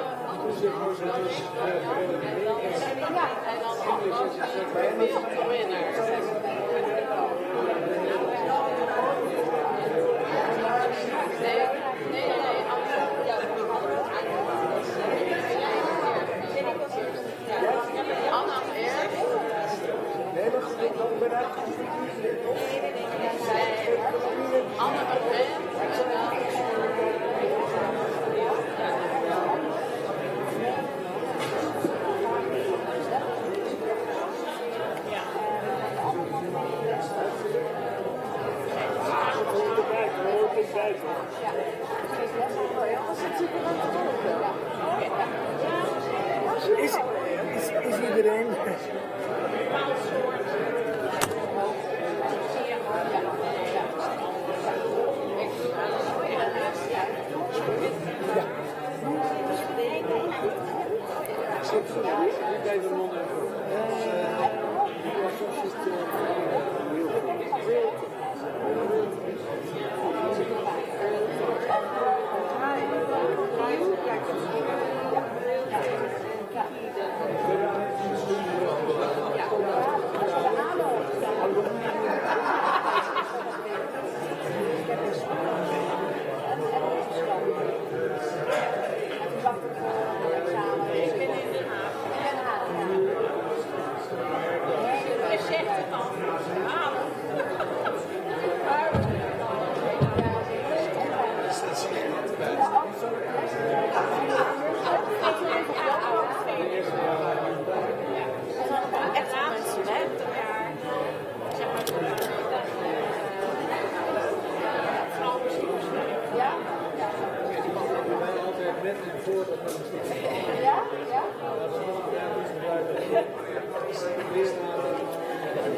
En dan de winnaar. Anna eerst. Nee, maar goed, ik ben Anna Is iedereen?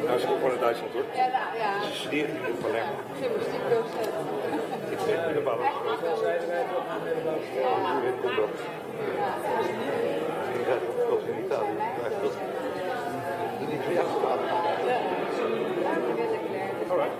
Nou, ze komt gewoon uit Duitsland hoor. Ze studeert in Palermo. Ik zit in de bouw. Dat is in Italië. In Italiaanse bouw. Alright.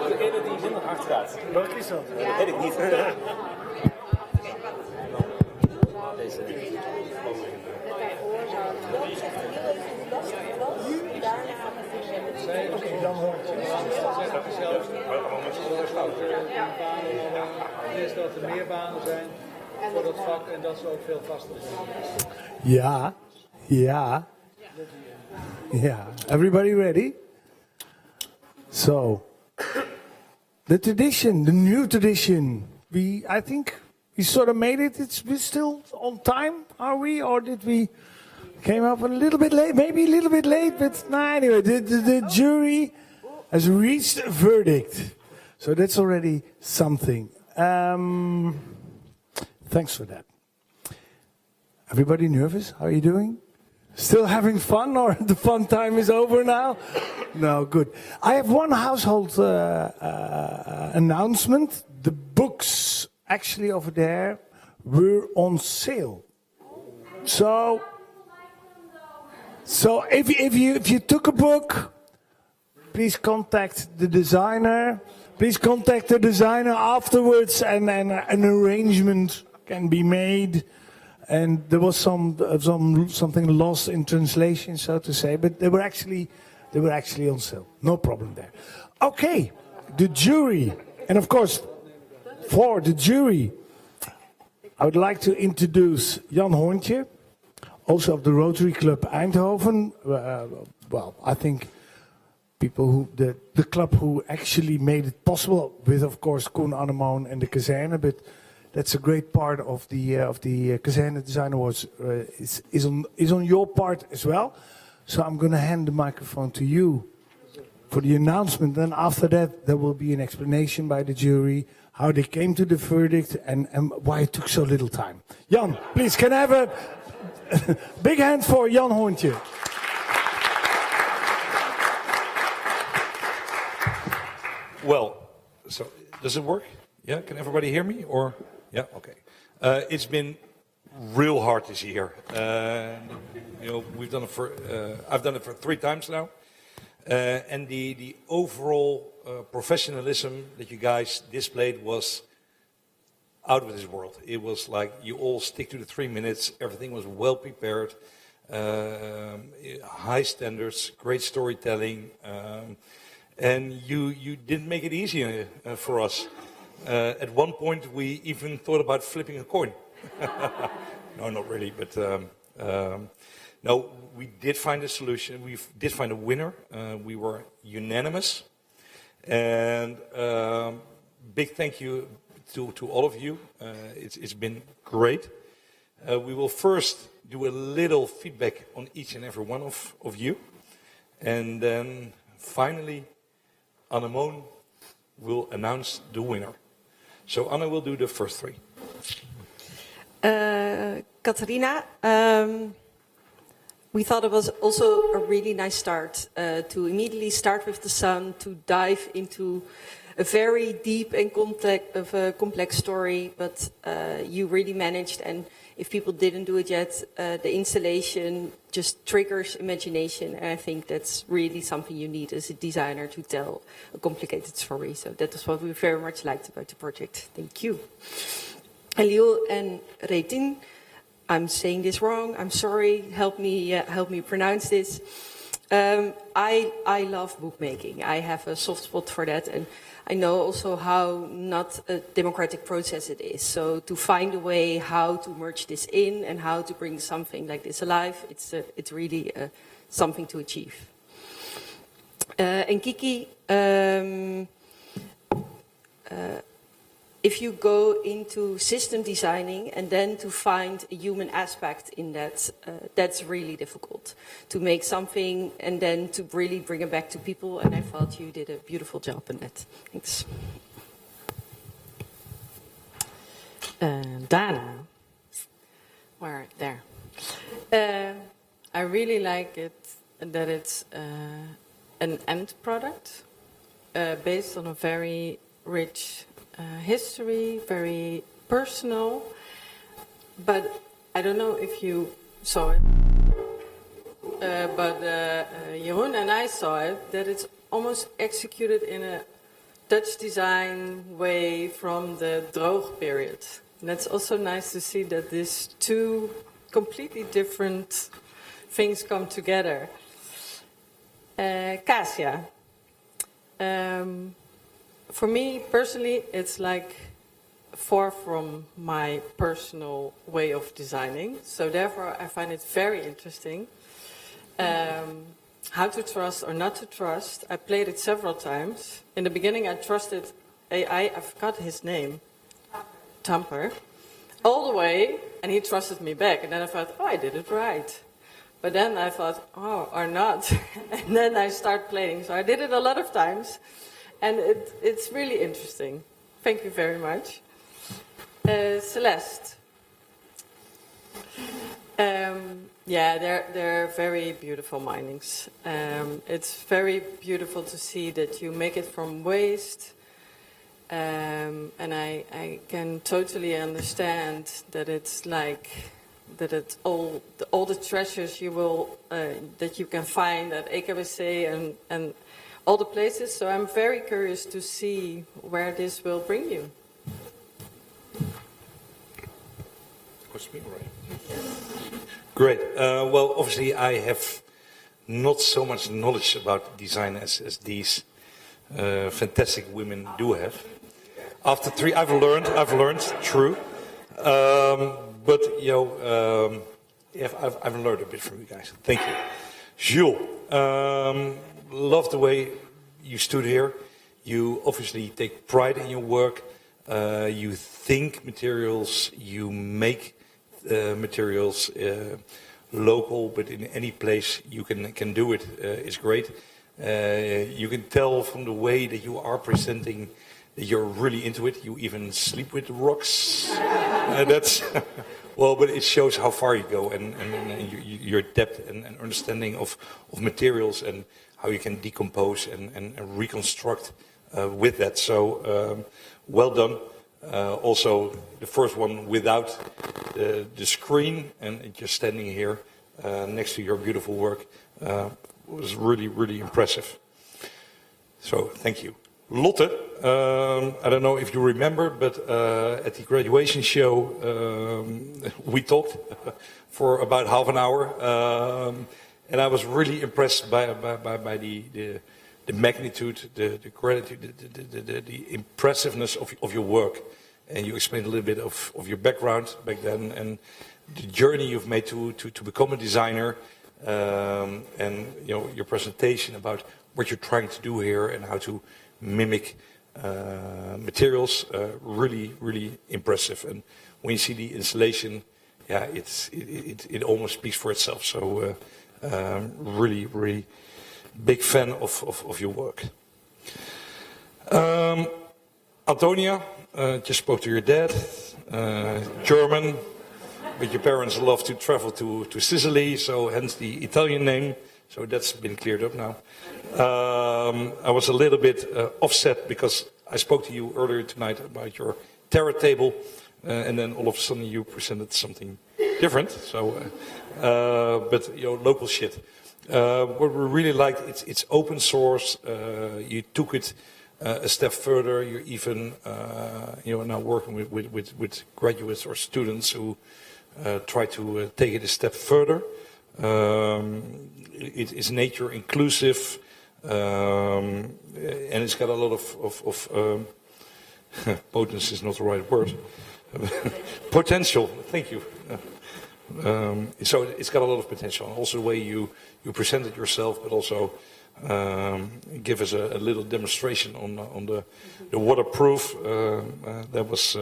Degene die minder hard gaat. Welke is dat? Dat weet ik niet. Deze. Oké, dan Hoorntje. Dat is zelfs is dat er meer banen zijn voor dat vak en dat ze ook veel vaster zijn. Ja. Everybody ready? So, the new tradition. I think We sort of made it. We're still on time, are we? Or did we came up a little bit late? Maybe a little bit late, but nah, anyway, the jury has reached a verdict. So that's already something. Thanks for that. Everybody nervous? How are you doing? Still having fun, or the fun time is over now? No, good. I have one household announcement. The books actually over there were on sale. So if you took a book, please contact the designer. Please contact the designer afterwards, and an arrangement can be made. And there was something lost in translation, so to say, but they were actually on sale. No problem there. Okay, the jury, and of course, for the jury, I would like to introduce Jan Hoorntje, also of the Rotaryclub Eindhoven. Well, I think people who the club who actually made it possible, with of course Koen, Annemoon, and the Kazerne, but that's a great part of the Kazerne Design Awards is on your part as well. So I'm going to hand the microphone to you for the announcement. Then after that, there will be an explanation by the jury how they came to the verdict and why it took so little time. Jan, please, can I have a big hand for Jan Hoorntje? Well, so does it work? Yeah, can everybody hear me? Or yeah, okay. It's been real hard this year. We've done it for. I've done it for 3 times now, and the overall professionalism that you guys displayed was out of this world. It was like you all stick to the 3 minutes. Everything was well prepared, high standards, great storytelling. And you didn't make it easy for us. At one point, we even thought about flipping a coin. No, not really, but no, we did find a solution. We did find a winner. We were unanimous. And big thank you to all of you. It's been great. We will first do a little feedback on each and every one of you. And then finally, Annemoon will announce the winner. So Anne will do the first 3. Katharina, we thought it was also a really nice start to immediately start with the sun, to dive into a very deep and complex story, but you really managed, and if people didn't do it yet, the installation just triggers imagination, and I think that's really something you need as a designer to tell a complicated story. So that is what we very much liked about the project. Thank you. Lilou and Réiltín, I'm saying this wrong, I'm sorry, help me pronounce this. I love bookmaking. I have a soft spot for that, and I know also how not a democratic process it is. So to find a way how to merge this in and how to bring something like this alive, it's really something to achieve. And Kiki, if you go into system designing and then to find a human aspect in that, that's really difficult. To make something and then to really bring it back to people, and I thought you did a beautiful job in that. Thanks. Dana, where there. I really like it that it's an end product based on a very rich history, very personal, but I don't know if you saw it, but Jeroen and I saw it, that it's almost executed in a Dutch design way from the droog period. And that's also nice to see that these 2 completely different things come together. Kasia. For me personally, it's like far from my personal way of designing. So therefore, I find it very interesting. How to trust or not to trust. I played it several times. In the beginning, I trusted AI. I forgot his name. Tamper. all the way, and he trusted me back. And then I thought, oh, I did it right. But then I thought, oh, or not. And then I start playing. So I did it a lot of times. And it's really interesting. Thank you very much. Céleste. Yeah, they're very beautiful minings. It's very beautiful to see that you make it from waste. And I can totally understand that it's like that it's all the treasures you will that you can find at EKBC and all the places. So I'm very curious to see where this will bring you. Great. Well, obviously, I have not so much knowledge about design as these fantastic women do have. After 3, I've learned, true. But you know, I've learned a bit from you guys. Thank you, Jules. Love the way you stood here. You obviously take pride in your work. You think materials. You make materials local, but in any place you can do it. Is great. You can tell from the way that you are presenting that you're really into it. You even sleep with the rocks. That's well, but it shows how far you go and your depth and understanding of materials and how you can decompose and reconstruct with that. So well done. Also, the first one without the screen and just standing here next to your beautiful work was really, really impressive. So, thank you. Lotte, I don't know if you remember, but at the graduation show we talked for about half an hour, and I was really impressed by the magnitude, the gratitude, the impressiveness of your work. And you explained a little bit of your background back then and the journey you've made to become a designer, and you know your presentation about what you're trying to do here and how to mimic materials. Really, really impressive. And when you see the installation, yeah, it almost speaks for itself. So really, really big fan of your work. Antonia, just spoke to your dad, German, but your parents love to travel to Sicily, so hence the Italian name. So that's been cleared up now. I was a little bit offset because I spoke to you earlier tonight about your terror table, and then all of a sudden you presented something different. So, but you know, local shit. What we really liked, it's open source. You took it a step further. You're even, you know, now working with graduates or students who try to take it a step further. It is nature inclusive, and it's got a lot of potence is not the right word. Potential. Thank you. So it's got a lot of potential. Also the way you presented yourself, but also give us a little demonstration on the waterproof. That was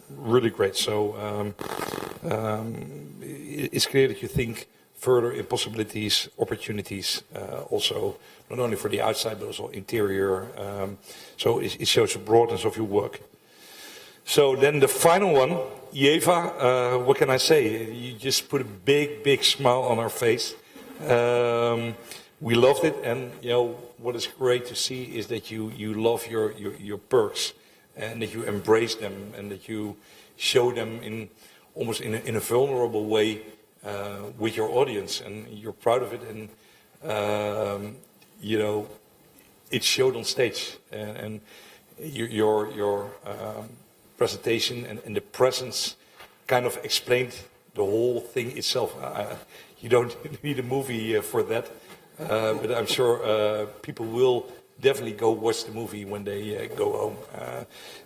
really great. So it's clear that you think further in possibilities, opportunities, also not only for the outside but also interior. So it shows the broadness of your work. So then the final one, Ieva, what can I say? You just put a big smile on our face. We loved it, and you know what is great to see is that you love your perks, and that you embrace them, and that you show them in almost in a vulnerable way with your audience, and you're proud of it, and you know it showed on stage, and your presentation and the presence kind of explained the whole thing itself. You don't need a movie for that, but I'm sure people will definitely go watch the movie when they go home,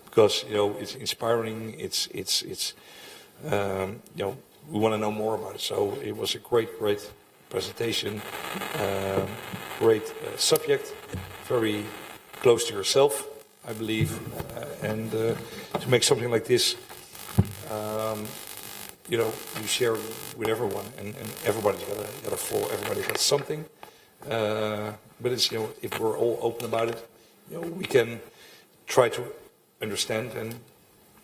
because you know it's inspiring. It's you know, we want to know more about it. So it was a great presentation, great subject, very close to yourself, I believe, and to make something like this, you know, you share with everyone, and everybody's got a flaw, everybody's got something. But it's, you know, if we're all open about it, you know, we can try to understand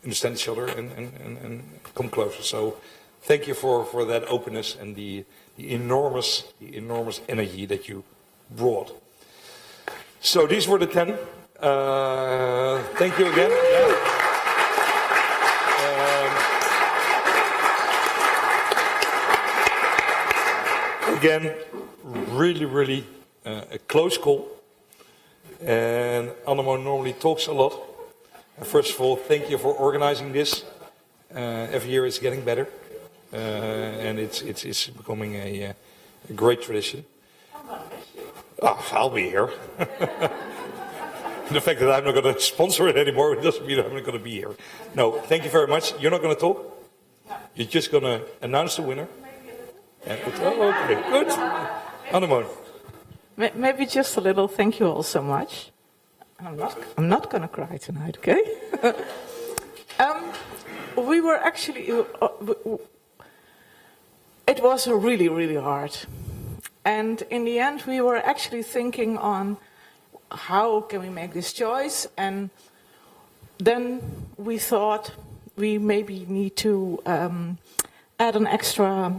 each other and come closer. So thank you for that openness and the enormous energy that you brought. So these were the 10. Thank you again. Again, really a close call. And Annemoon normally talks a lot. First of all, thank you for organizing this. Every year it's getting better, and it's becoming a great tradition. I'll be here. The fact that I'm not going to sponsor it anymore doesn't mean I'm not going to be here. No, thank you very much. You're not going to talk? You're just going to announce the winner? Okay, good. Annemoon. Maybe just a little thank you all so much. I'm not going to cry tonight, okay? We were actually... it was really hard. And in the end, we were actually thinking on how can we make this choice? And then we thought we maybe need to add an extra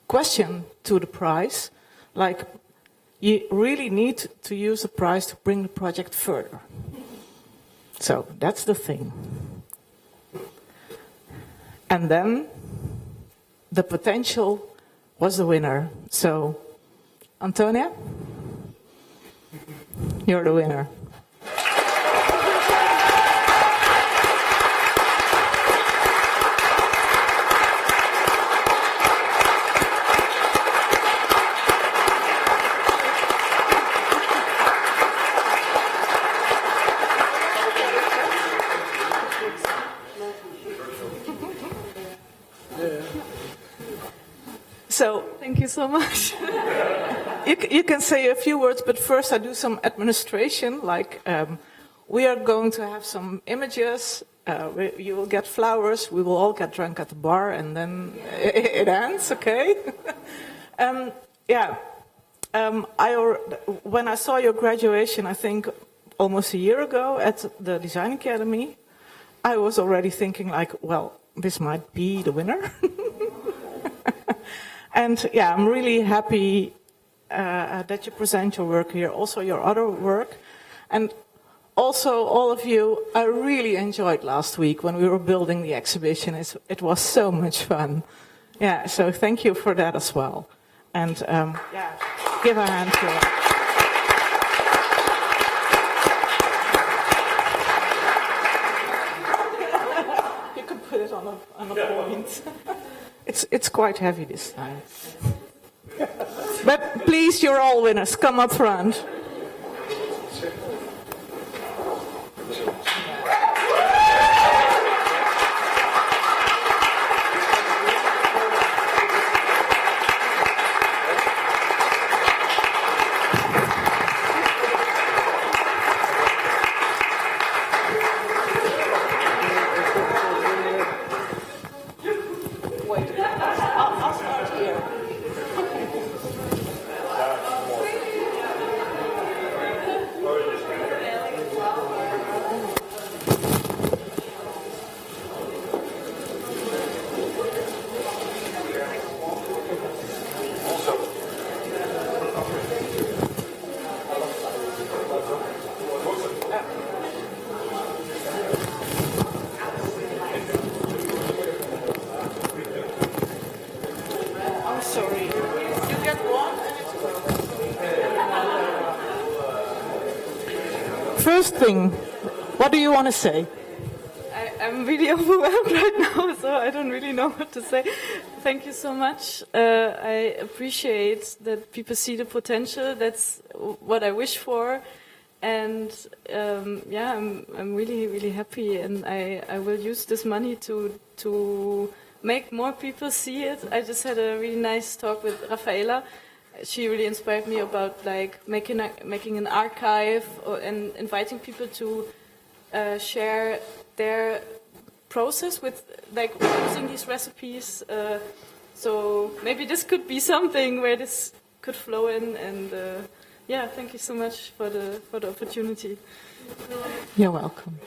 question to the prize. Like, you really need to use the prize to bring the project further. So that's the thing. And then the potential was the winner. So, Antonia, you're the winner. So, thank you so much. You can say a few words, but first I do some administration, like we are going to have some images, you will get flowers, we will all get drunk at the bar, and then it ends, okay? When I saw your graduation, I think almost a year ago at the Design Academy, I was already thinking like, well, this might be the winner. And yeah, I'm really happy that you present your work here, also your other work. And also all of you, I really enjoyed last week when we were building the exhibition. It was so much fun. Yeah, so thank you for that as well. And give a hand to it. You can put it on a point. It's quite heavy this time. But please, you're all winners. Come up front. First thing, what do you want to say? I'm really overwhelmed right now, so I don't really know what to say. Thank you so much. I appreciate that people see the potential. That's what I wish for. And I'm really happy, and I will use this money to make more people see it. I just had a really nice talk with Rafaela. She really inspired me about like making an archive and inviting people to share their process with like using these recipes. So maybe this could be something where this could flow in. And yeah, thank you so much for the opportunity. You're welcome.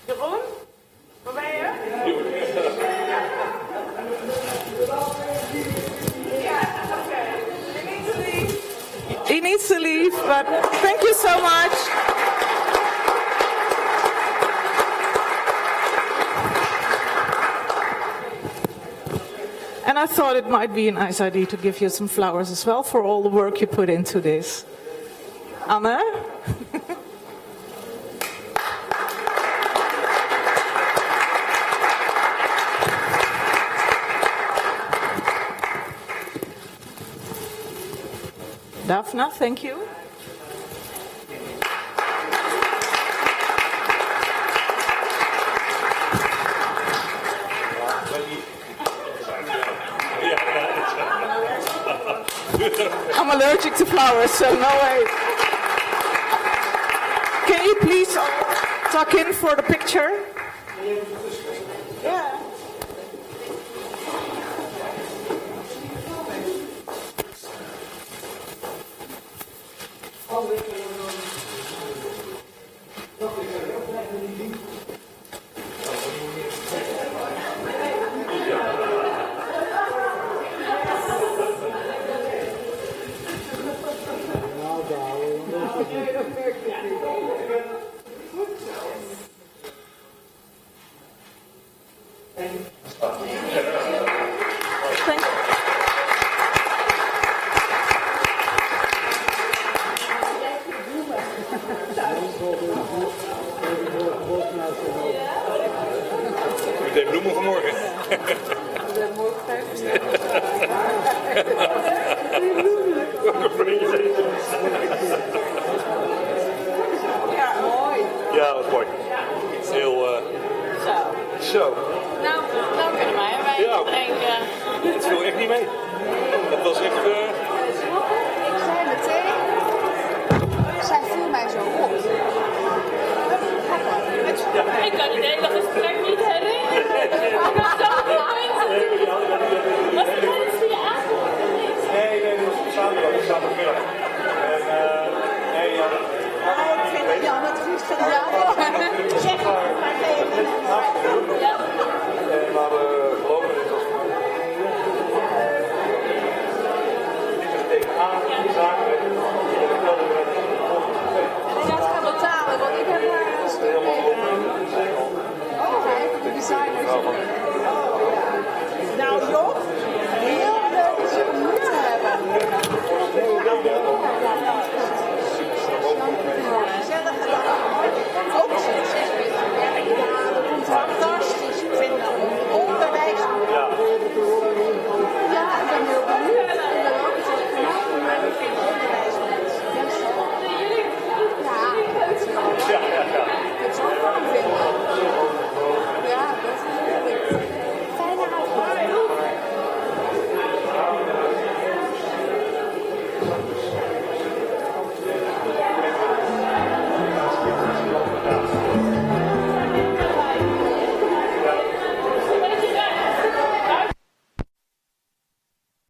Jeroen, waar ben je? He needs to leave, but thank you so much. And I thought it might be a nice idea to give you some flowers as well for all the work you put into this. Anne? Daphna, thank you. I'm allergic to flowers, so no way. Can you please tuck in for the picture? Yeah. Meteen bloemen vanmorgen. Ja, mooi. Ja, dat was mooi. Heel... Zo. Nou kunnen wij een wijntje drinken. Het viel echt niet mee. Dat was echt... Ik zei meteen, zij viel mij zo op. Ik kan het hele gesprek niet herinneren. Ik was zo blind. Was het tijdens die avond? Nee, dat was zaterdagmiddag. Nee, ja. Ik vind het jammer, het is niet van jou. Zeg maar even.